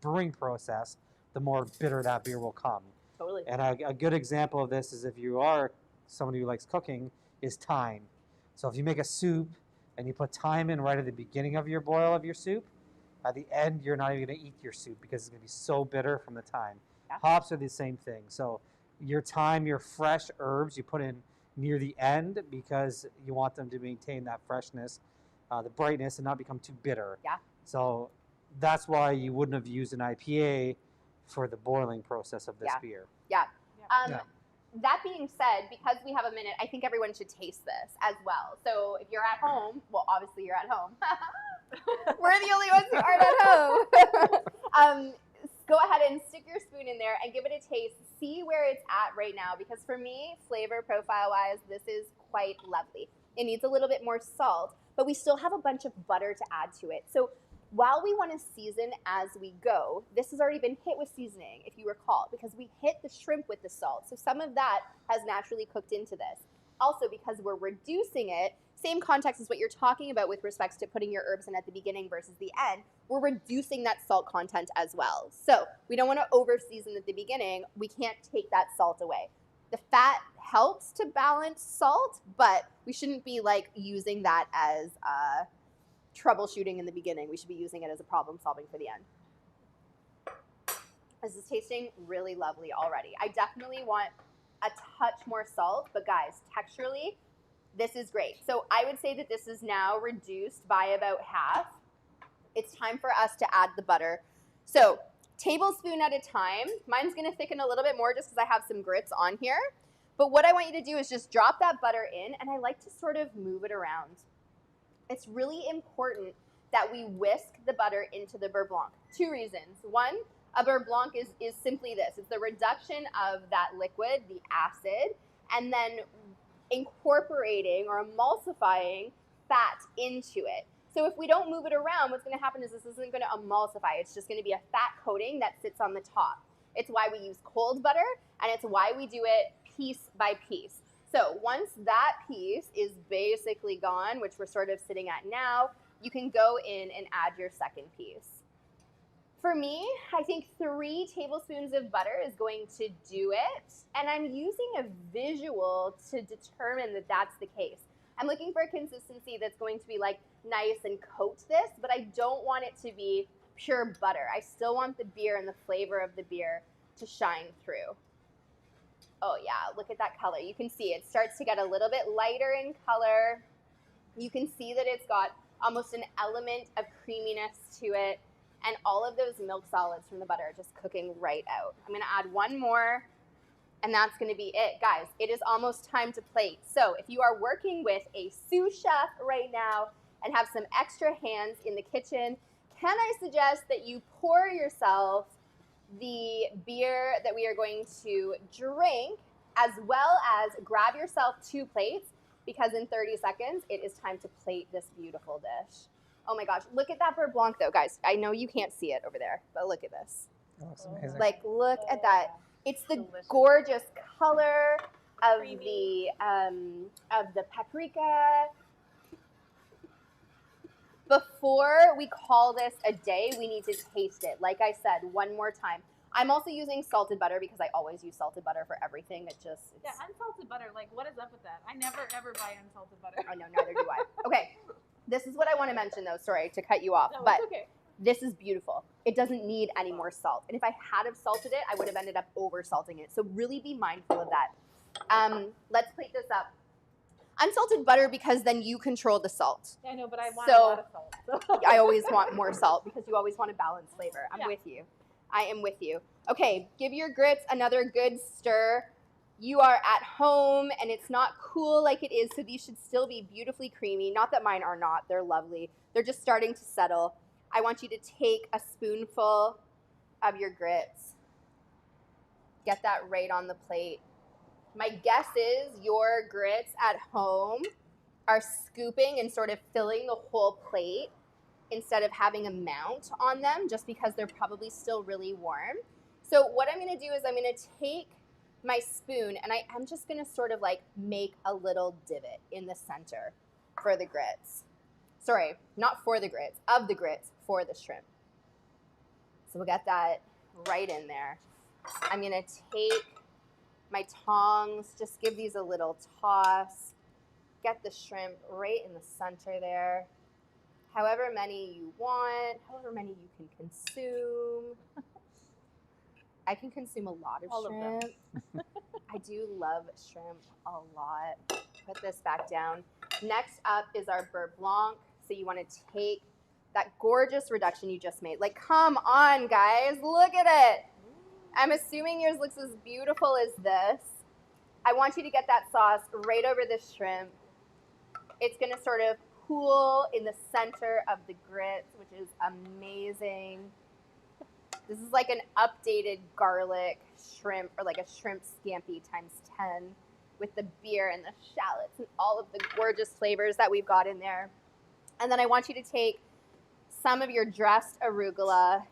brewing process, the more bitter that beer will come. Totally. And a good example of this is if you are somebody who likes cooking, is thyme. So if you make a soup and you put thyme in right at the beginning of your boil of your soup, at the end you're not even going to eat your soup because it's going to be so bitter from the thyme. Yeah. Hops are the same thing. So your thyme, your fresh herbs, you put in near the end because you want them to maintain that freshness, the brightness, and not become too bitter. Yeah. So that's why you wouldn't have used an IPA for the boiling process of this beer. Yeah. Yeah. That being said, because we have a minute, I think everyone should taste this as well. So if you're at home, well, obviously you're at home. We're the only ones who aren't at home. Go ahead and stick your spoon in there and give it a taste. See where it's at right now, because for me, flavor profile-wise, this is quite lovely. It needs a little bit more salt, but we still have a bunch of butter to add to it. So while we want to season as we go, this has already been hit with seasoning, if you recall, because we hit the shrimp with the salt. So some of that has naturally cooked into this. Also, because we're reducing it, same context as what you're talking about with respects to putting your herbs in at the beginning versus the end, we're reducing that salt content as well. So we don't want to over season at the beginning. We can't take that salt away. The fat helps to balance salt, but we shouldn't be like using that as troubleshooting in the beginning. We should be using it as a problem solving for the end. This is tasting really lovely already. I definitely want a touch more salt, but guys, texturally, this is great. So I would say that this is now reduced by about half. It's time for us to add the butter. So tablespoon at a time. Mine's gonna thicken a little bit more just because I have some grits on here. But what I want you to do is just drop that butter in, and I like to sort of move it around. It's really important that we whisk the butter into the beurre blanc. 2 reasons. 1, a beurre blanc is simply this. It's the reduction of that liquid, the acid, and then incorporating or emulsifying fat into it. So if we don't move it around, what's going to happen is this isn't going to emulsify. It's just going to be a fat coating that sits on the top. It's why we use cold butter, and it's why we do it piece by piece. So once that piece is basically gone, which we're sort of sitting at now, you can go in and add your second piece. For me, I think 3 tablespoons of butter is going to do it, and I'm using a visual to determine that that's the case. I'm looking for a consistency that's going to be like nice and coat this, but I don't want it to be pure butter. I still want the beer and the flavor of the beer to shine through. Oh yeah, look at that color. You can see it starts to get a little bit lighter in color. You can see that it's got almost an element of creaminess to it. And all of those milk solids from the butter are just cooking right out. I'm gonna add 1 more, and that's gonna be it. Guys, it is almost time to plate. So if you are working with a sous chef right now and have some extra hands in the kitchen, can I suggest that you pour yourself the beer that we are going to drink, as well as grab yourself 2 plates, because in 30 seconds, it is time to plate this beautiful dish. Oh my gosh, look at that beurre blanc though, guys. I know you can't see it over there, but look at this. That looks amazing. Like, look at that. It's the Delicious. gorgeous color of Creamy. the paprika. Before we call this a day, we need to taste it. Like I said, 1 more time. I'm also using salted butter because I always use salted butter for everything. Yeah, unsalted butter. Like, what is up with that? I never ever buy unsalted butter. Oh no, neither do I. Okay, this is what I want to mention though. Sorry to cut you off, No, but it's okay. this is beautiful. It doesn't need any more salt. And if I had have salted it, I would have ended up over salting it. So really be mindful of that. Let's plate this up. Unsalted butter because then you control the salt. Yeah, I know, but I want So- a lot of salt. So. I always want more salt because you always want a balanced flavor. I'm Yeah. with you. I am with you. Okay, give your grits another good stir. You are at home and it's not cool like it is, so these should still be beautifully creamy. Not that mine are not, they're lovely. They're just starting to settle. I want you to take a spoonful of your grits. Get that right on the plate. My guess is your grits at home are scooping and sort of filling the whole plate instead of having a mount on them, just because they're probably still really warm. So what I'm gonna do is I'm gonna take my spoon and I'm just gonna sort of like make a little divot in the center for the grits. Sorry, not for the grits, of the grits for the shrimp. So we'll get that right in there. I'm gonna take my tongs, just give these a little toss, get the shrimp right in the center there. However many you want, however many you can consume. I can consume a lot of All of them. shrimp. I do love shrimp a lot. Put this back down. Next up is our beurre blanc. So you want to take that gorgeous reduction you just made. Like, come on, guys, look at it. I'm assuming yours looks as beautiful as this. I want you to get that sauce right over the shrimp. It's going to sort of pool in the center of the grits, which is amazing. This is like an updated garlic shrimp, or like a shrimp scampi times 10 with the beer and the shallots and all of the gorgeous flavors that we've got in there. And then I want you to take some of your dressed arugula.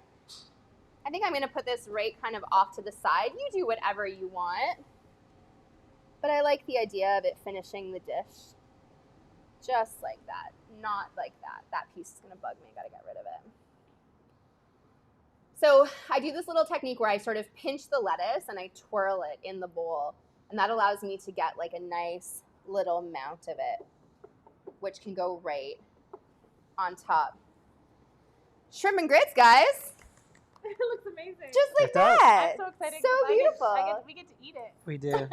I think I'm going to put this right kind of off to the side. You do whatever you want. But I like the idea of it finishing the dish just like that. Not like that. That piece is going to bug me. Got to get rid of it. So I do this little technique where I sort of pinch the lettuce and I twirl it in the bowl. And that allows me to get like a nice little mount of it, which can go right on top. Shrimp and grits, guys. It looks amazing. Just like It does. that. I'm so excited. So 'cause beautiful. we get to eat it. We do.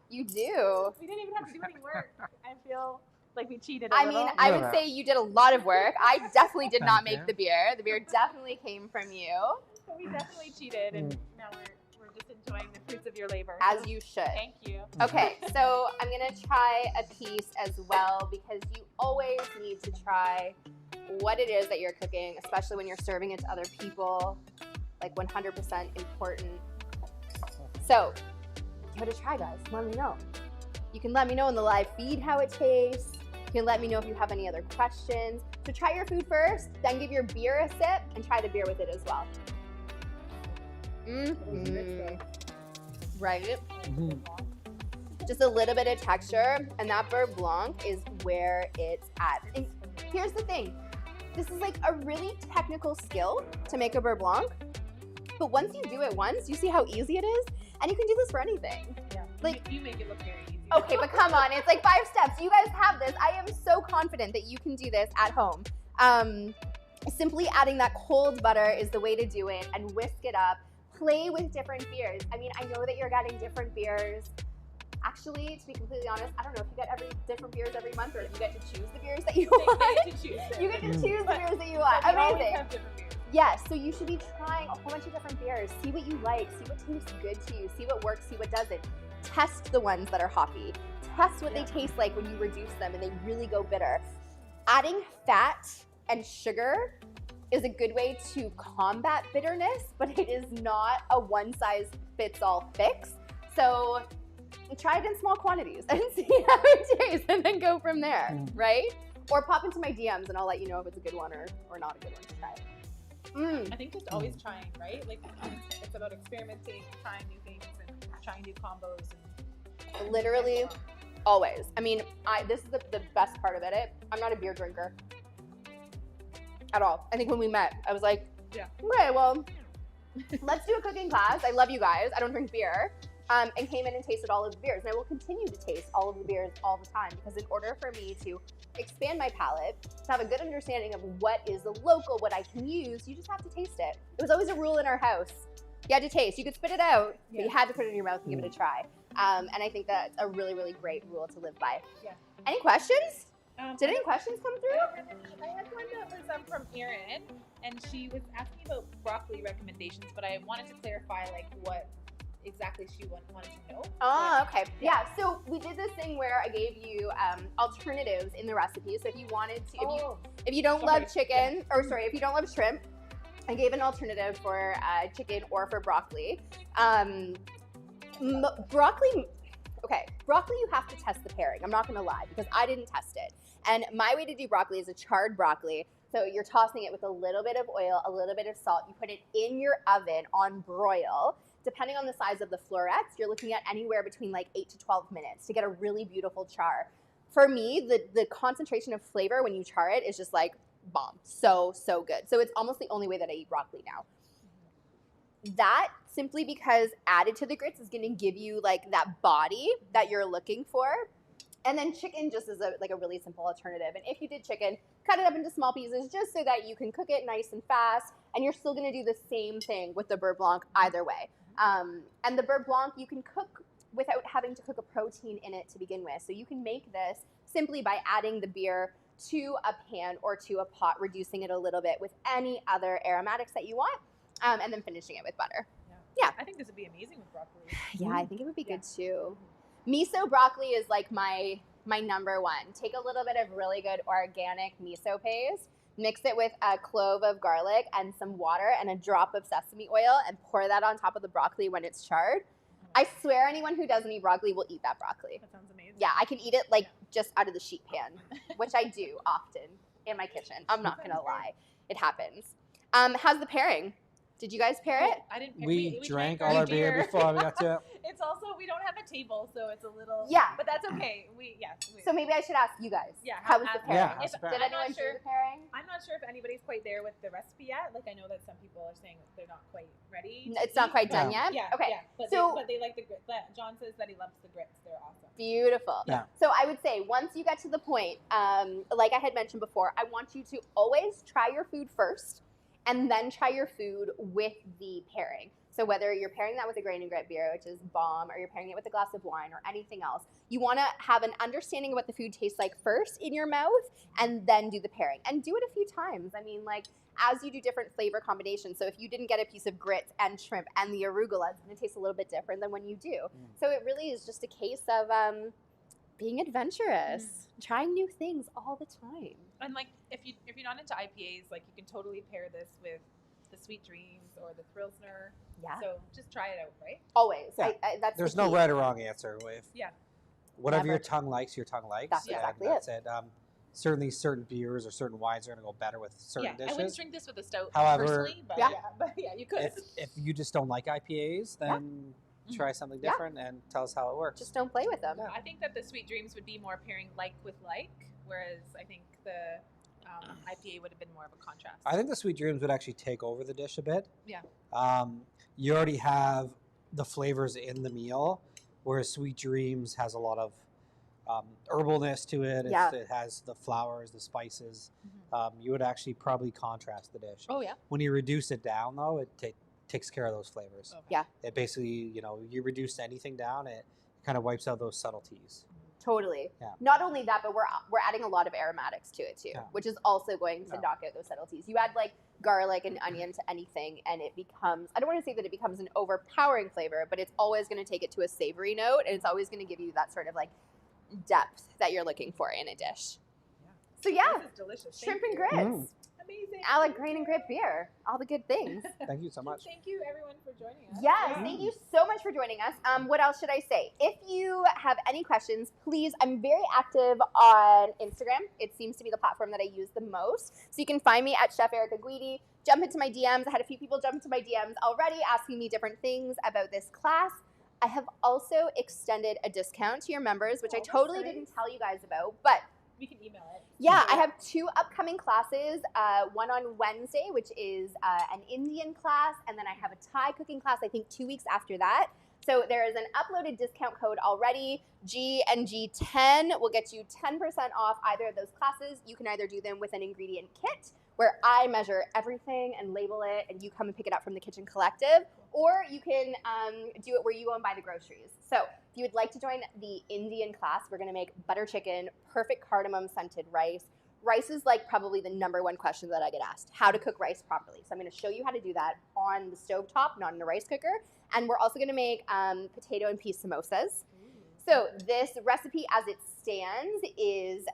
You do. We didn't even have to do any work. I feel like we cheated a I little. mean, I would No. say you did a lot of work. I definitely did not Thank make you. the beer. The beer definitely came from you, So we definitely cheated, and now we're just enjoying the fruits of your labor. as you should. Thank you. Okay, so I'm gonna try a piece as well because you always need to try what it is that you're cooking, especially when you're serving it to other people. Like 100% important. So, give it a try, guys. Let me know. You can let me know in the live feed how it tastes. You can let me know if you have any other questions. So try your food first, then give your beer a sip, and try the beer with it as well. Right? Mhm. Just a little bit of texture, and that Beurre Blanc is where it's at. And here's the thing. This is like a really technical skill to make a Beurre Blanc, but once you do it once, you see how easy it is, and you can do this for anything. Yeah. Like- you make it look very easy. Okay, but come on, it's like 5 steps. You guys have this. I am so confident that you can do this at home. Simply adding that cold butter is the way to do it, and whisk it up. Play with different beers. I mean, I know that you're getting different beers. Actually, to be completely honest, I don't know if you get different beers every month or if you get to choose the beers that you want. They get to choose it. You get to choose the But- beers that you want. But we always Amazing. have different beers. Yes, so you should be trying a whole bunch of different beers. See what you like, see what tastes good to you, see what works, see what doesn't. Test the ones that are hoppy. Test what they taste like when you reduce them and they really go bitter. Adding fat and sugar is a good way to combat bitterness, but it is not a one-size-fits-all fix. So try it in small quantities and see how it tastes and then go from there, right? Or pop into my DMs and I'll let you know if it's a good one or not a good one to try. I think just always trying, right? Like it's about experimenting, trying new things, and trying new combos. And Literally, always. I mean, this is the best part about it. I'm not a beer drinker at all. I think when we met, I was like, Yeah. okay, well, let's do a cooking class. I love you guys. I don't drink beer. And came in and tasted all of the beers. And I will continue to taste all of the beers all the time because in order for me to expand my palate, to have a good understanding of what is the local, what I can use, you just have to taste it. It was always a rule in our house. You had to taste. You could spit it out, but you had to put it in your mouth and give it a try. And I think that's a really, really great rule to live by. Yeah. Any questions? Did any I questions come don't through? have any. I had one that was from Erin, and she was asking about broccoli recommendations, but I wanted to clarify like what exactly she wanted to know. Oh, okay. Yeah, so we did this thing where I gave you alternatives in the recipe. So if you wanted to, if you don't love chicken, if you don't love shrimp, I gave an alternative for chicken or for broccoli. Broccoli, you have to test the pairing. I'm not gonna lie because I didn't test it. And my way to do broccoli is a charred broccoli. So you're tossing it with a little bit of oil, a little bit of salt. You put it in your oven on broil. Depending on the size of the florets, you're looking at anywhere between like 8 to 12 minutes to get a really beautiful char. For me, the concentration of flavor when you char it is just like bomb. So good. So it's almost the only way that I eat broccoli now. That simply because added to the grits is going to give you like that body that you're looking for. And then chicken just is a really simple alternative. And if you did chicken, cut it up into small pieces just so that you can cook it nice and fast. And you're still going to do the same thing with the Beurre Blanc either way. And the Beurre Blanc you can cook without having to cook a protein in it to begin with. So you can make this simply by adding the beer to a pan or to a pot, reducing it a little bit with any other aromatics that you want, and then finishing it with butter. Yeah. I think this would be amazing with broccoli. Yeah, I think it would be good too. Miso broccoli is like my number one. Take a little bit of really good organic miso paste, mix it with a clove of garlic and some water and a drop of sesame oil and pour that on top of the broccoli when it's charred. I swear anyone who doesn't eat broccoli will eat that broccoli. That sounds amazing. Yeah, I can eat it like just out of the sheet pan, which I do often in my kitchen. I'm not going to lie. it happens. How's the pairing? Did you guys pair it? I didn't pair. We drank our all our beer before we got to it. It's also, we don't have a table, so it's a little. Yeah. But that's okay. So maybe I should ask you guys. Yeah. How was the pairing? Yeah, how's the pairing? Did anyone do the pairing? I'm not sure if anybody's quite there with the recipe yet. Like, I know that some people are saying that they're not quite ready. It's not quite done yet? Yeah. Okay. Yeah. But, they like the grits. John says that he loves the grits. They're awesome. Beautiful. Yeah. So I would say once you get to the point, like I had mentioned before, I want you to always try your food first and then try your food with the pairing. So whether you're pairing that with a grain and grit beer, which is bomb, or you're pairing it with a glass of wine or anything else, you want to have an understanding of what the food tastes like first in your mouth and then do the pairing. And do it a few times. I mean, like, as you do different flavor combinations. So if you didn't get a piece of grits and shrimp and the arugula, it's going to taste a little bit different than when you do. So it really is just a case of being adventurous, trying new things all the time. And like, if you're not into IPAs, like, you can totally pair this with the Sweet Dreams or the Thrillsner. Yeah. So just try it out, right? Always. Yeah. That's There's the no key. right or wrong answer. Whatever Never. your tongue likes, your tongue likes. That's exactly that's it. Certainly certain beers or certain wines are going to go better with certain I wouldn't dishes. drink this with a stout However, personally, but yeah. you could. If you just don't like IPAs, then try something different and tell us how it works. Just don't play with them. I think that the Sweet Dreams would be more pairing like with like, whereas I think the IPA would have been more of a contrast. I think the Sweet Dreams would actually take over the dish a bit. Yeah. You already have the flavors in the meal, whereas Sweet Dreams has a lot of herbalness to it. It has the flowers, the spices. You would actually probably contrast the dish. Oh, yeah. When you reduce it down, though, it takes care of those flavors. Okay. Yeah. It basically, you reduce anything down, it kind of wipes out those subtleties. Totally. Yeah. Not only that, but we're adding a lot of aromatics to it too, which is also going to knock out those subtleties. You add like garlic and onion to anything and it becomes, I don't want to say that it becomes an overpowering flavor, but it's always going to take it to a savory note and it's always going to give you that sort of like depth that you're looking for in a dish. So yeah, This is delicious. shrimp Thank and you. grits. Amazing. Alec grain and grit beer. All the good things. Thank you so much. Thank you everyone for joining us. Yes, thank you so much for joining us. What else should I say? If you have any questions, please, I'm very active on Instagram. It seems to be the platform that I use the most. So you can find me at Chef Erica Guidi. Jump into my DMs. I had a few people jump into my DMs already asking me different things about this class. I have also extended a discount to your members, which I totally didn't tell you guys about, but we can email it. yeah, I have 2 upcoming classes, one on Wednesday, which is an Indian class, and then I have a Thai cooking class, I think 2 weeks after that. So there is an uploaded discount code already. GNG10 will get you 10% off either of those classes. You can either do them with an ingredient kit, where I measure everything and label it, and you come and pick it up from the Kitchen Collective, or you can do it where you go and buy the groceries. So if you would like to join the Indian class, we're gonna make butter chicken, perfect cardamom scented rice. Rice is like probably the #1 question that I get asked, how to cook rice properly. So I'm gonna show you how to do that on the stovetop, not in a rice cooker. And we're also gonna make potato and pea samosas. So this recipe as it stands is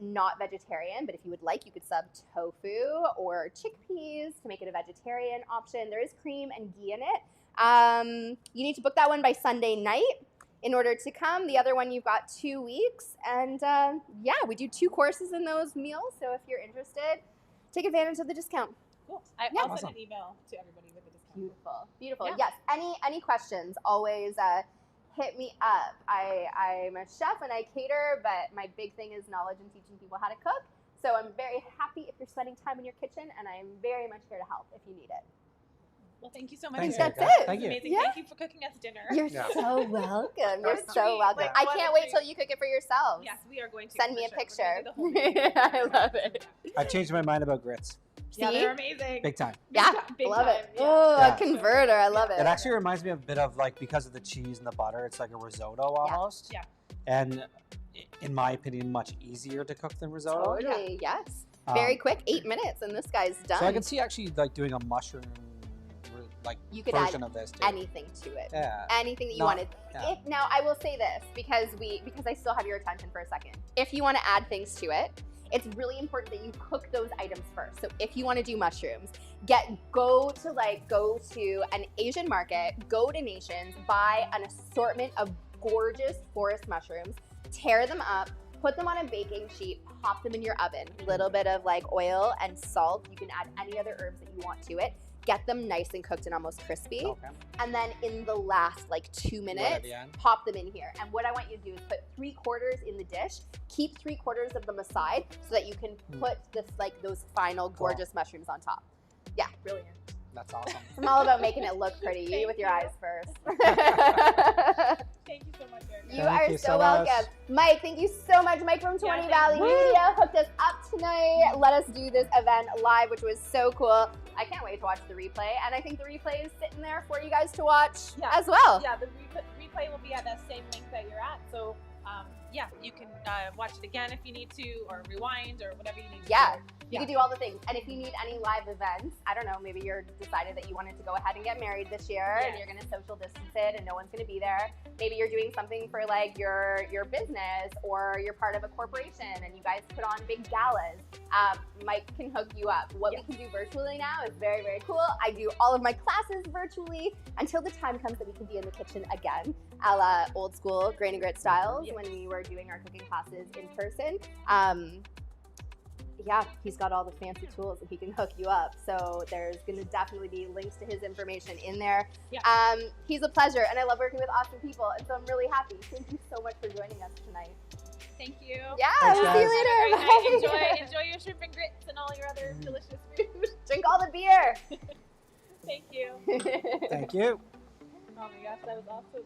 not vegetarian, but if you would like, you could sub tofu or chickpeas to make it a vegetarian option. There is cream and ghee in it. You need to book that one by Sunday night in order to come. The other one, you've got 2 weeks. And yeah, we do 2 courses in those meals. So if you're interested, take advantage of the discount. Cool. I'll send an email to everybody with the discount. Beautiful, beautiful. Yeah. Yes, any questions, always hit me up. I'm a chef and I cater, but my big thing is knowledge and teaching people how to cook. So I'm very happy if you're spending time in your kitchen, and I'm very much here to help if you need it. Well, thank you so much. Thanks, That's Erica. it. Thank you. Amazing. Yeah. Thank you for cooking us dinner. You're so welcome. You're What a so treat. welcome. Like, I what a can't wait treat. till you cook it for yourselves. Yes, we are going to. Send me a for sure. picture. We're gonna do the whole I love it. I changed my mind about grits. Yeah, See? they're amazing. Big time. Yeah, Big love time. it. Yeah. Oh, Yeah. a converter. I love it. It actually reminds me a bit of like, because of the cheese and the butter, it's like a risotto almost. Yeah. And in my opinion, much easier to cook than risotto. Totally, yes. Very quick, 8 minutes, and this guy's done. So I can see actually like doing a mushroom like You could version add of this too. anything to it. Yeah. Anything that you Not- wanted. yeah. Now I will say this because I still have your attention for a second. If you want to add things to it, it's really important that you cook those items first. So if you want to do mushrooms, go to an Asian market, go to Nations, buy an assortment of gorgeous forest mushrooms, tear them up, put them on a baking sheet, pop them in your oven. A little bit of like oil and salt. You can add any other herbs that you want to it. Get them nice and cooked and almost crispy. Okay. And then in the last like 2 minutes, pop them in here. And what I want you to do is put 3/4 in the dish. Keep 3/4 of them aside so that you can put this like those final gorgeous mushrooms on top. Yeah, Brilliant. That's awesome. I'm all about making it look pretty. You with your eyes first. Thank you so much, Erica. You are so welcome. Mike, thank you so much. Mike from 20 Valley Media hooked us up tonight. Let us do this event live, which was so cool. I can't wait to watch the replay. And I think the replay is sitting there for you guys to watch as well. Yeah, the replay will be at that same link that you're at. So, yeah, you can watch it again if you need to, or rewind, or whatever you need to do. You can do all the things. And if you need any live events, I don't know, maybe you're decided that you wanted to go ahead and get married this year and you're going to social distance it and no one's going to be there. Maybe you're doing something for like your business, or you're part of a corporation and you guys put on big galas. Mike can hook you up. What we can do virtually now is very, very cool. I do all of my classes virtually until the time comes that we can be in the kitchen again, a la old school grain and grit styles when we were doing our cooking classes in person. Yeah, he's got all the fancy tools and he can hook you up. So there's going to definitely be links to his information in there. He's a pleasure, and I love working with awesome people, and so I'm really happy. Thank you so much for joining us tonight. Thank you. Yeah, Thanks, we'll see you later. Bye. Enjoy your shrimp and grits and all your other delicious food. Drink all the beer. Thank you. Thank you. Oh my gosh, that was awesome.